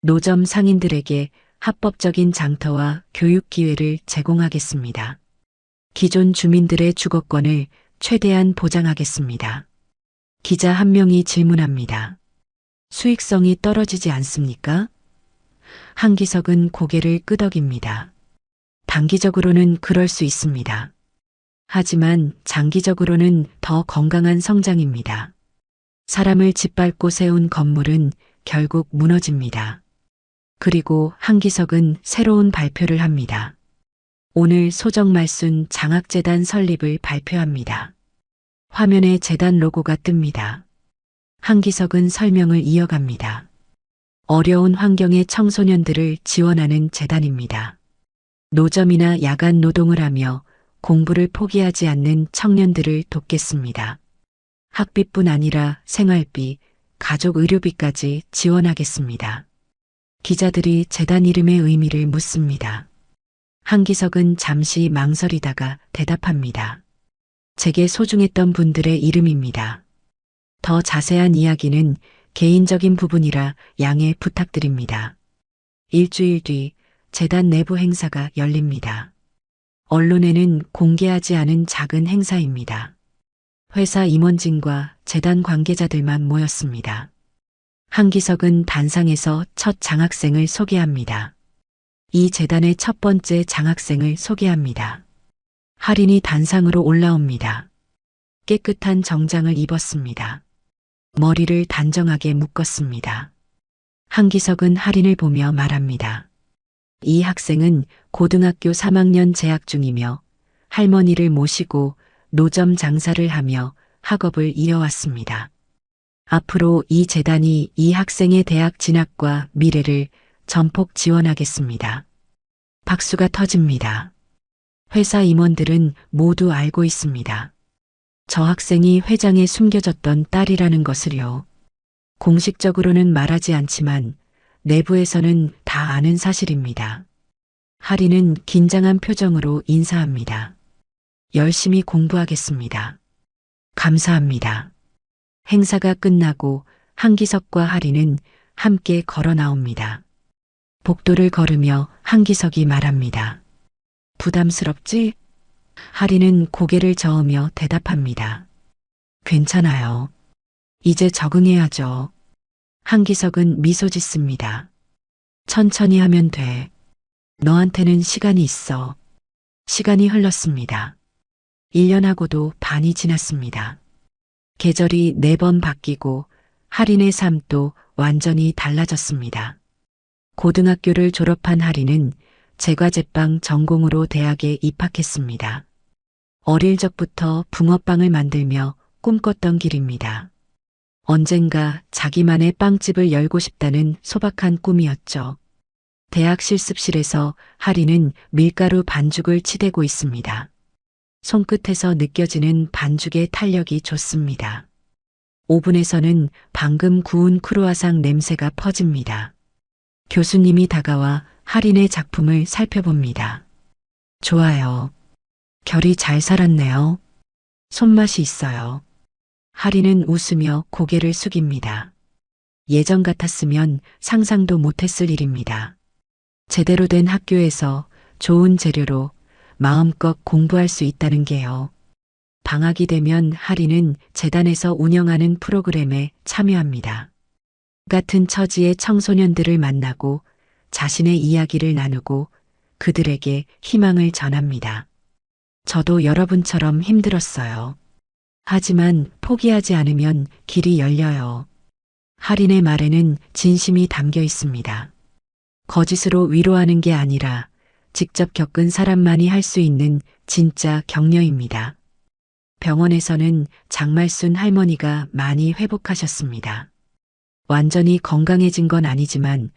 노점 상인들에게 합법적인 장터와 교육 기회를 제공하겠습니다. 기존 주민들의 주거권을 최대한 보장하겠습니다. 기자 한 명이 질문합니다. 수익성이 떨어지지 않습니까? 한기석은 고개를 끄덕입니다. 단기적으로는 그럴 수 있습니다. 하지만 장기적으로는 더 건강한 성장입니다. 사람을 짓밟고 세운 건물은 결국 무너집니다. 그리고 한기석은 새로운 발표를 합니다. 오늘 소정말순 장학재단 설립을 발표합니다. 화면에 재단 로고가 뜹니다. 한기석은 설명을 이어갑니다. 어려운 환경의 청소년들을 지원하는 재단입니다. 노점이나 야간 노동을 하며 공부를 포기하지 않는 청년들을 돕겠습니다. 학비뿐 아니라 생활비, 가족 의료비까지 지원하겠습니다. 기자들이 재단 이름의 의미를 묻습니다. 한기석은 잠시 망설이다가 대답합니다. 제게 소중했던 분들의 이름입니다. 더 자세한 이야기는 개인적인 부분이라 양해 부탁드립니다. 일주일 뒤 재단 내부 행사가 열립니다. 언론에는 공개하지 않은 작은 행사입니다. 회사 임원진과 재단 관계자들만 모였습니다. 한기석은 단상에서 첫 장학생을 소개합니다. 이 재단의 첫 번째 장학생을 소개합니다. 할인이 단상으로 올라옵니다. 깨끗한 정장을 입었습니다. 머리를 단정하게 묶었습니다. 한기석은 할인을 보며 말합니다. 이 학생은 고등학교 3학년 재학 중이며 할머니를 모시고 노점 장사를 하며 학업을 이어왔습니다. 앞으로 이 재단이 이 학생의 대학 진학과 미래를 전폭 지원하겠습니다. 박수가 터집니다. 회사 임원들은 모두 알고 있습니다. 저 학생이 회장에 숨겨졌던 딸이라는 것을요. 공식적으로는 말하지 않지만 내부에서는 다 아는 사실입니다. 하리는 긴장한 표정으로 인사합니다. 열심히 공부하겠습니다. 감사합니다. 행사가 끝나고 한기석과 하리는 함께 걸어 나옵니다. 복도를 걸으며 한기석이 말합니다. 부담스럽지? 하리는 고개를 저으며 대답합니다. 괜찮아요. 이제 적응해야죠. 한기석은 미소 짓습니다. 천천히 하면 돼. 너한테는 시간이 있어. 시간이 흘렀습니다. 1년하고도 반이 지났습니다. 계절이 4번 바뀌고 하린의 삶도 완전히 달라졌습니다. 고등학교를 졸업한 하린은 제과제빵 전공으로 대학에 입학했습니다. 어릴 적부터 붕어빵을 만들며 꿈꿨던 길입니다. 언젠가 자기만의 빵집을 열고 싶다는 소박한 꿈이었죠. 대학 실습실에서 하린은 밀가루 반죽을 치대고 있습니다. 손끝에서 느껴지는 반죽의 탄력이 좋습니다. 오븐에서는 방금 구운 크루아상 냄새가 퍼집니다. 교수님이 다가와 하린의 작품을 살펴봅니다. 좋아요. 결이 잘 살았네요. 손맛이 있어요. 하린은 웃으며 고개를 숙입니다. 예전 같았으면 상상도 못했을 일입니다. 제대로 된 학교에서 좋은 재료로 마음껏 공부할 수 있다는 게요. 방학이 되면 하린은 재단에서 운영하는 프로그램에 참여합니다. 같은 처지의 청소년들을 만나고 자신의 이야기를 나누고 그들에게 희망을 전합니다. 저도 여러분처럼 힘들었어요. 하지만 포기하지 않으면 길이 열려요. 하린의 말에는 진심이 담겨 있습니다. 거짓으로 위로하는 게 아니라 직접 겪은 사람만이 할 수 있는 진짜 격려입니다. 병원에서는 장말순 할머니가 많이 회복하셨습니다. 완전히 건강해진 건 아니지만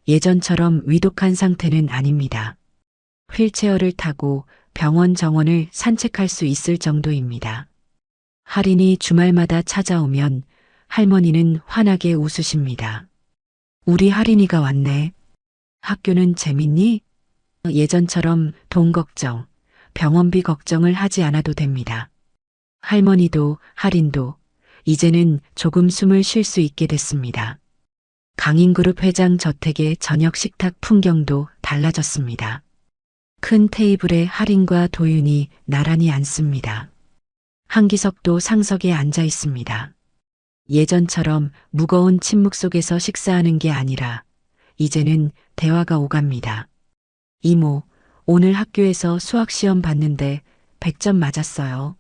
예전처럼 위독한 상태는 아닙니다. 휠체어를 타고 병원 정원을 산책할 수 있을 정도입니다. 하린이 주말마다 찾아오면 할머니는 환하게 웃으십니다. 우리 하린이가 왔네. 학교는 재밌니? 예전처럼 돈 걱정, 병원비 걱정을 하지 않아도 됩니다. 할머니도 하린도 이제는 조금 숨을 쉴 수 있게 됐습니다. 강인그룹 회장 저택의 저녁 식탁 풍경도 달라졌습니다. 큰 테이블에 하린과 도윤이 나란히 앉습니다. 한기석도 상석에 앉아 있습니다. 예전처럼 무거운 침묵 속에서 식사하는 게 아니라 이제는 대화가 오갑니다. 이모, 오늘 학교에서 수학시험 봤는데 100점 맞았어요.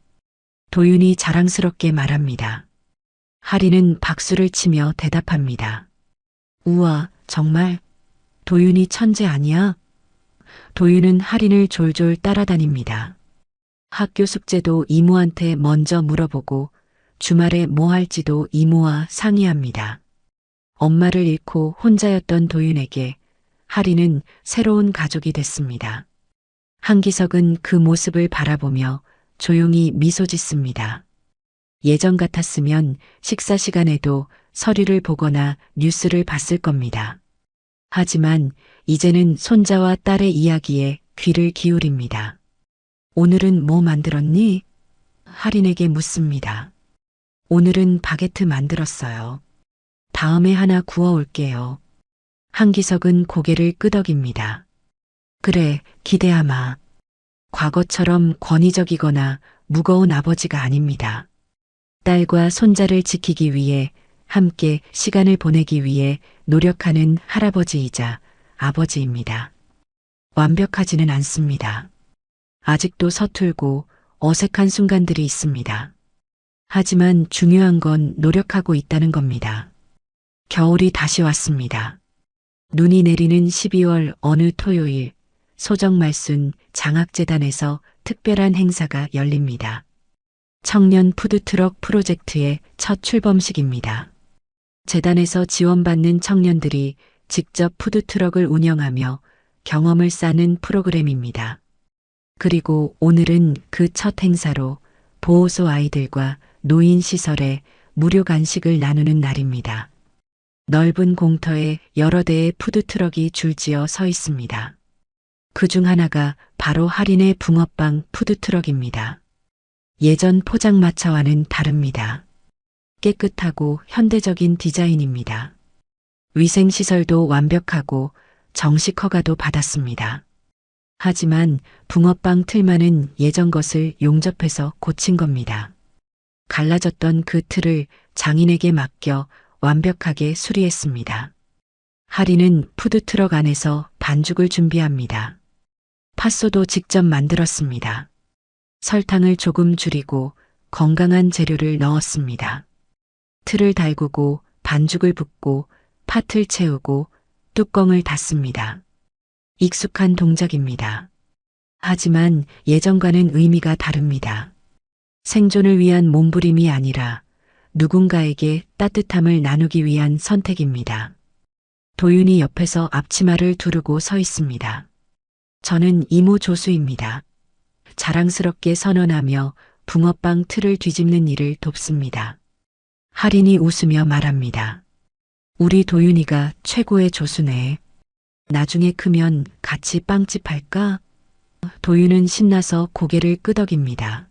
도윤이 자랑스럽게 말합니다. 하린은 박수를 치며 대답합니다. 우와, 정말? 도윤이 천재 아니야? 도윤은 하린을 졸졸 따라다닙니다. 학교 숙제도 이모한테 먼저 물어보고 주말에 뭐 할지도 이모와 상의합니다. 엄마를 잃고 혼자였던 도윤에게 하린은 새로운 가족이 됐습니다. 한기석은 그 모습을 바라보며 조용히 미소 짓습니다. 예전 같았으면 식사 시간에도 서류를 보거나 뉴스를 봤을 겁니다. 하지만 이제는 손자와 딸의 이야기에 귀를 기울입니다. 오늘은 뭐 만들었니? 하린에게 묻습니다. 오늘은 바게트 만들었어요. 다음에 하나 구워올게요. 한기석은 고개를 끄덕입니다. 그래, 기대하마. 과거처럼 권위적이거나 무거운 아버지가 아닙니다. 딸과 손자를 지키기 위해 함께 시간을 보내기 위해 노력하는 할아버지이자 아버지입니다. 완벽하지는 않습니다. 아직도 서툴고 어색한 순간들이 있습니다. 하지만 중요한 건 노력하고 있다는 겁니다. 겨울이 다시 왔습니다. 눈이 내리는 12월 어느 토요일, 소정말순 장학재단에서 특별한 행사가 열립니다. 청년 푸드트럭 프로젝트의 첫 출범식입니다. 재단에서 지원받는 청년들이 직접 푸드트럭을 운영하며 경험을 쌓는 프로그램입니다. 그리고 오늘은 그 첫 행사로 보호소 아이들과 노인시설에 무료 간식을 나누는 날입니다. 넓은 공터에 여러 대의 푸드트럭이 줄지어 서 있습니다. 그 중 하나가 바로 하린의 붕어빵 푸드트럭입니다. 예전 포장마차와는 다릅니다. 깨끗하고 현대적인 디자인입니다. 위생시설도 완벽하고 정식 허가도 받았습니다. 하지만 붕어빵 틀만은 예전 것을 용접해서 고친 겁니다. 갈라졌던 그 틀을 장인에게 맡겨 완벽하게 수리했습니다. 하리는 푸드트럭 안에서 반죽을 준비합니다. 팥소도 직접 만들었습니다. 설탕을 조금 줄이고 건강한 재료를 넣었습니다. 틀을 달구고 반죽을 붓고 팥을 채우고 뚜껑을 닫습니다. 익숙한 동작입니다. 하지만 예전과는 의미가 다릅니다. 생존을 위한 몸부림이 아니라 누군가에게 따뜻함을 나누기 위한 선택입니다. 도윤이 옆에서 앞치마를 두르고 서 있습니다. 저는 이모 조수입니다. 자랑스럽게 선언하며 붕어빵 틀을 뒤집는 일을 돕습니다. 할인이 웃으며 말합니다. 우리 도윤이가 최고의 조수네. 나중에 크면 같이 빵집 할까? 도윤은 신나서 고개를 끄덕입니다.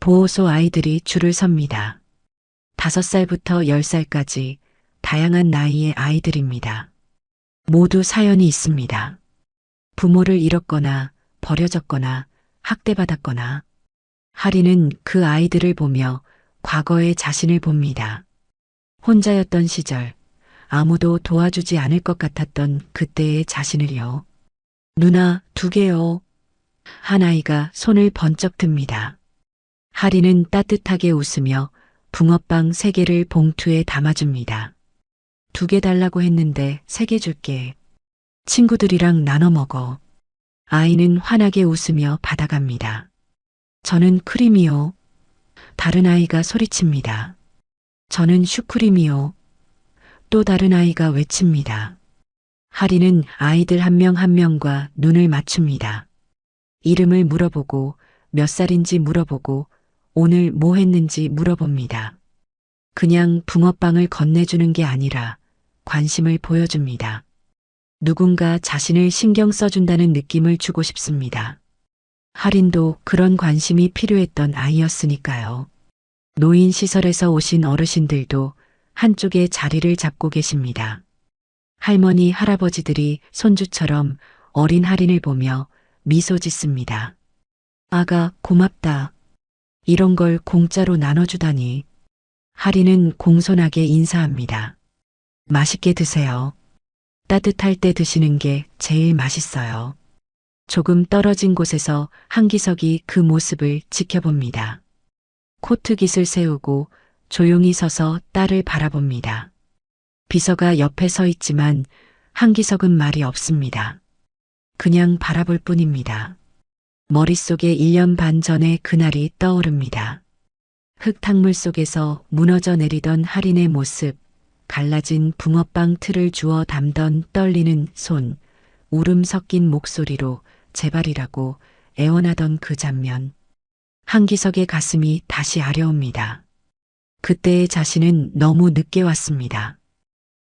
보호소 아이들이 줄을 섭니다. 5살부터 10살까지 다양한 나이의 아이들입니다. 모두 사연이 있습니다. 부모를 잃었거나 버려졌거나 학대받았거나. 하리는 그 아이들을 보며 과거의 자신을 봅니다. 혼자였던 시절, 아무도 도와주지 않을 것 같았던 그때의 자신을요. 누나 2개요. 한 아이가 손을 번쩍 듭니다. 하리는 따뜻하게 웃으며 붕어빵 3개를 봉투에 담아줍니다. 2개 달라고 했는데 3개 줄게. 친구들이랑 나눠 먹어. 아이는 환하게 웃으며 받아갑니다. 저는 크림이요. 다른 아이가 소리칩니다. 저는 슈크림이요. 또 다른 아이가 외칩니다. 하리는 아이들 한 명 한 명과 눈을 맞춥니다. 이름을 물어보고 몇 살인지 물어보고 오늘 뭐 했는지 물어봅니다. 그냥 붕어빵을 건네주는 게 아니라 관심을 보여줍니다. 누군가 자신을 신경 써준다는 느낌을 주고 싶습니다. 하린도 그런 관심이 필요했던 아이였으니까요. 노인시설에서 오신 어르신들도 한쪽에 자리를 잡고 계십니다. 할머니, 할아버지들이 손주처럼 어린 하린을 보며 미소 짓습니다. 아가, 고맙다. 이런 걸 공짜로 나눠주다니. 하린은 공손하게 인사합니다. 맛있게 드세요. 따뜻할 때 드시는 게 제일 맛있어요. 조금 떨어진 곳에서 한기석이 그 모습을 지켜봅니다. 코트 깃을 세우고 조용히 서서 딸을 바라봅니다. 비서가 옆에 서 있지만 한기석은 말이 없습니다. 그냥 바라볼 뿐입니다. 머릿속에 1년 반 전의 그날이 떠오릅니다. 흙탕물 속에서 무너져 내리던 할인의 모습, 갈라진 붕어빵 틀을 주워 담던 떨리는 손, 울음 섞인 목소리로 제발이라고 애원하던 그 장면. 한기석의 가슴이 다시 아려옵니다. 그때의 자신은 너무 늦게 왔습니다.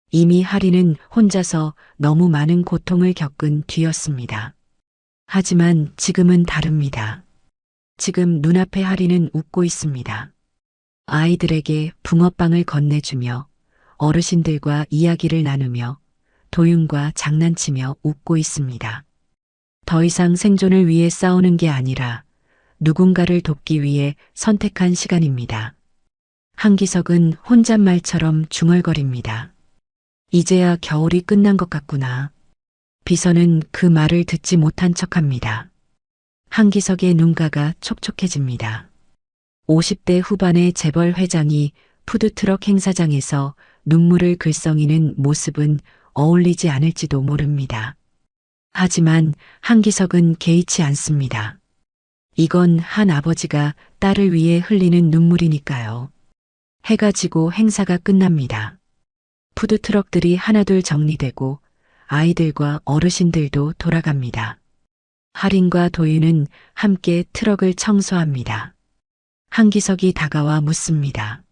이미 하리는 혼자서 너무 많은 고통을 겪은 뒤였습니다. 하지만 지금은 다릅니다. 지금 눈앞에 하리는 웃고 있습니다. 아이들에게 붕어빵을 건네주며 어르신들과 이야기를 나누며 도윤과 장난치며 웃고 있습니다. 더 이상 생존을 위해 싸우는 게 아니라 누군가를 돕기 위해 선택한 시간입니다. 한기석은 혼잣말처럼 중얼거립니다. 이제야 겨울이 끝난 것 같구나. 비서는 그 말을 듣지 못한 척합니다. 한기석의 눈가가 촉촉해집니다. 50대 후반의 재벌 회장이 푸드트럭 행사장에서 눈물을 글썽이는 모습은 어울리지 않을지도 모릅니다. 하지만 한기석은 개의치 않습니다. 이건 한 아버지가 딸을 위해 흘리는 눈물이니까요. 해가 지고 행사가 끝납니다. 푸드트럭들이 하나둘 정리되고 아이들과 어르신들도 돌아갑니다. 하린과 도윤은 함께 트럭을 청소합니다. 한기석이 다가와 묻습니다.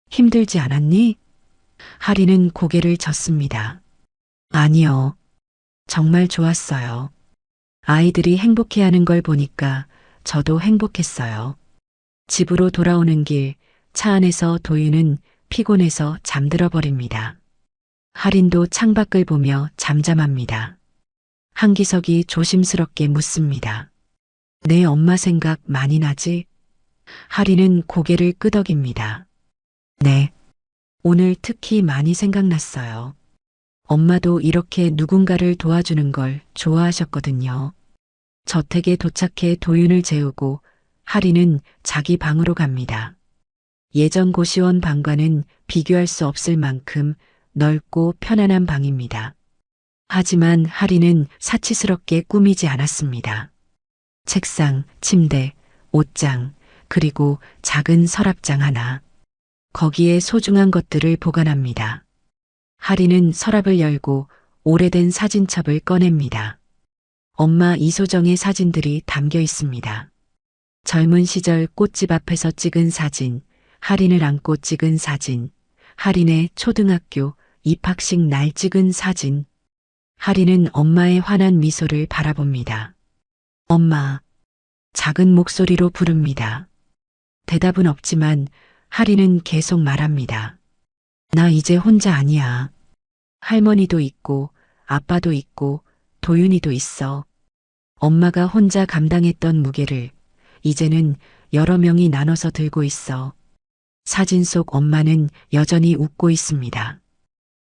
힘들지 않았니? 하린은 고개를 젓습니다. 아니요. 정말 좋았어요. 아이들이 행복해하는 걸 보니까 저도 행복했어요. 집으로 돌아오는 길 차 안에서 도윤은 피곤해서 잠들어 버립니다. 하린도 창밖을 보며 잠잠합니다. 한기석이 조심스럽게 묻습니다. 내 엄마 생각 많이 나지? 하리는 고개를 끄덕입니다. 네. 오늘 특히 많이 생각났어요. 엄마도 이렇게 누군가를 도와주는 걸 좋아하셨거든요. 저택에 도착해 도윤을 재우고 하리는 자기 방으로 갑니다. 예전 고시원 방과는 비교할 수 없을 만큼 넓고 편안한 방입니다. 하지만 하리는 사치스럽게 꾸미지 않았습니다. 책상, 침대, 옷장, 그리고 작은 서랍장 하나. 거기에 소중한 것들을 보관합니다. 하리는 서랍을 열고 오래된 사진첩을 꺼냅니다. 엄마 이소정의 사진들이 담겨 있습니다. 젊은 시절 꽃집 앞에서 찍은 사진, 하린을 안고 찍은 사진, 하린의 초등학교 입학식 날 찍은 사진. 하린은 엄마의 환한 미소를 바라봅니다. 엄마. 작은 목소리로 부릅니다. 대답은 없지만 하린은 계속 말합니다. 나 이제 혼자 아니야. 할머니도 있고 아빠도 있고 도윤이도 있어. 엄마가 혼자 감당했던 무게를 이제는 여러 명이 나눠서 들고 있어. 사진 속 엄마는 여전히 웃고 있습니다.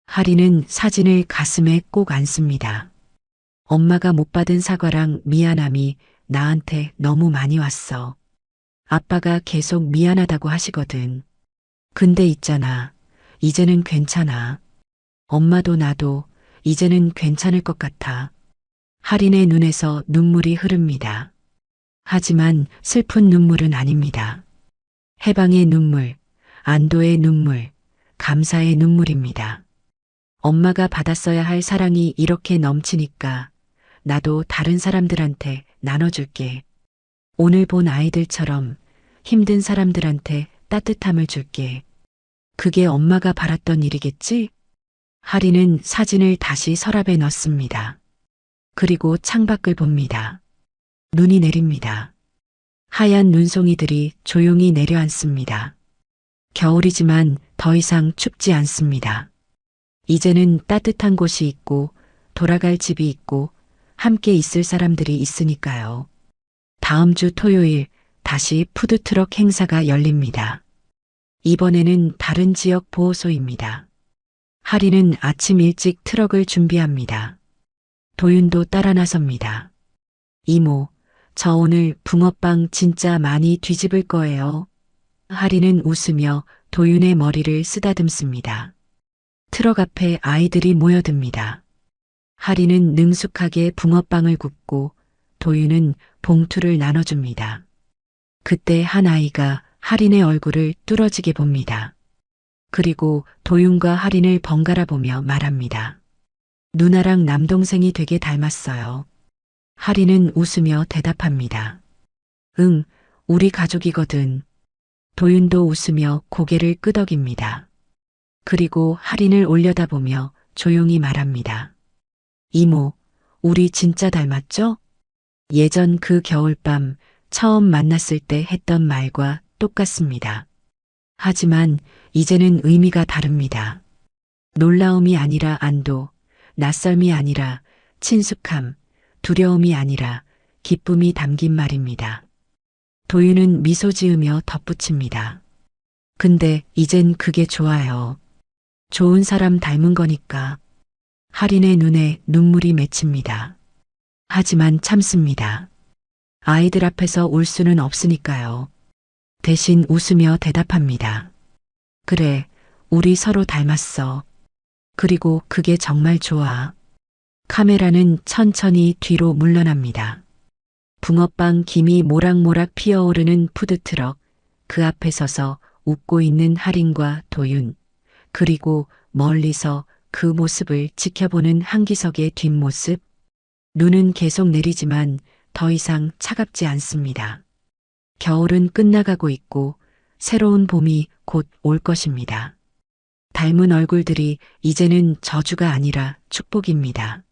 하리는 사진을 가슴에 꼭 안습니다. 엄마가 못 받은 사과랑 미안함이 나한테 너무 많이 왔어. 아빠가 계속 미안하다고 하시거든. 근데 있잖아. 이제는 괜찮아. 엄마도 나도 이제는 괜찮을 것 같아. 하린의 눈에서 눈물이 흐릅니다. 하지만 슬픈 눈물은 아닙니다. 해방의 눈물, 안도의 눈물, 감사의 눈물입니다. 엄마가 받았어야 할 사랑이 이렇게 넘치니까 나도 다른 사람들한테 나눠줄게. 오늘 본 아이들처럼 힘든 사람들한테 따뜻함을 줄게. 그게 엄마가 바랐던 일이겠지? 하리는 사진을 다시 서랍에 넣습니다. 그리고 창밖을 봅니다. 눈이 내립니다. 하얀 눈송이들이 조용히 내려앉습니다. 겨울이지만 더 이상 춥지 않습니다. 이제는 따뜻한 곳이 있고 돌아갈 집이 있고 함께 있을 사람들이 있으니까요. 다음 주 토요일 다시 푸드트럭 행사가 열립니다. 이번에는 다른 지역 보호소입니다. 하리는 아침 일찍 트럭을 준비합니다. 도윤도 따라 나섭니다. 이모, 저 오늘 붕어빵 진짜 많이 뒤집을 거예요. 하리는 웃으며 도윤의 머리를 쓰다듬습니다. 트럭 앞에 아이들이 모여듭니다. 하리는 능숙하게 붕어빵을 굽고 도윤은 봉투를 나눠줍니다. 그때 한 아이가 하린의 얼굴을 뚫어지게 봅니다. 그리고 도윤과 하린을 번갈아 보며 말합니다. 누나랑 남동생이 되게 닮았어요. 하린은 웃으며 대답합니다. 응, 우리 가족이거든. 도윤도 웃으며 고개를 끄덕입니다. 그리고 하린을 올려다보며 조용히 말합니다. 이모, 우리 진짜 닮았죠? 예전 그 겨울밤 처음 만났을 때 했던 말과 똑같습니다. 하지만 이제는 의미가 다릅니다. 놀라움이 아니라 안도, 낯설미 아니라 친숙함, 두려움이 아니라 기쁨이 담긴 말입니다. 도윤은 미소 지으며 덧붙입니다. 근데 이젠 그게 좋아요. 좋은 사람 닮은 거니까. 하린의 눈에 눈물이 맺힙니다. 하지만 참습니다. 아이들 앞에서 울 수는 없으니까요. 대신 웃으며 대답합니다. 그래, 우리 서로 닮았어. 그리고 그게 정말 좋아. 카메라는 천천히 뒤로 물러납니다. 붕어빵 김이 모락모락 피어오르는 푸드트럭, 그 앞에 서서 웃고 있는 하린과 도윤, 그리고 멀리서 그 모습을 지켜보는 한기석의 뒷모습. 눈은 계속 내리지만 더 이상 차갑지 않습니다. 겨울은 끝나가고 있고 새로운 봄이 곧 올 것입니다. 닮은 얼굴들이 이제는 저주가 아니라 축복입니다.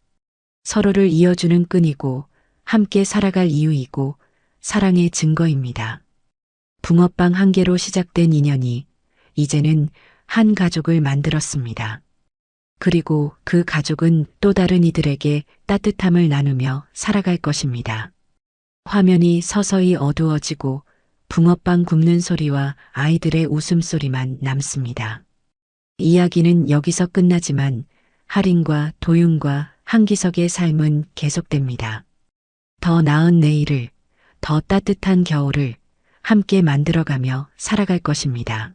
서로를 이어주는 끈이고 함께 살아갈 이유이고 사랑의 증거입니다. 붕어빵 한 개로 시작된 인연이 이제는 한 가족을 만들었습니다. 그리고 그 가족은 또 다른 이들에게 따뜻함을 나누며 살아갈 것입니다. 화면이 서서히 어두워지고 붕어빵 굽는 소리와 아이들의 웃음소리만 남습니다. 이야기는 여기서 끝나지만 할인과 도윤과 한기석의 삶은 계속됩니다. 더 나은 내일을, 더 따뜻한 겨울을 함께 만들어가며 살아갈 것입니다.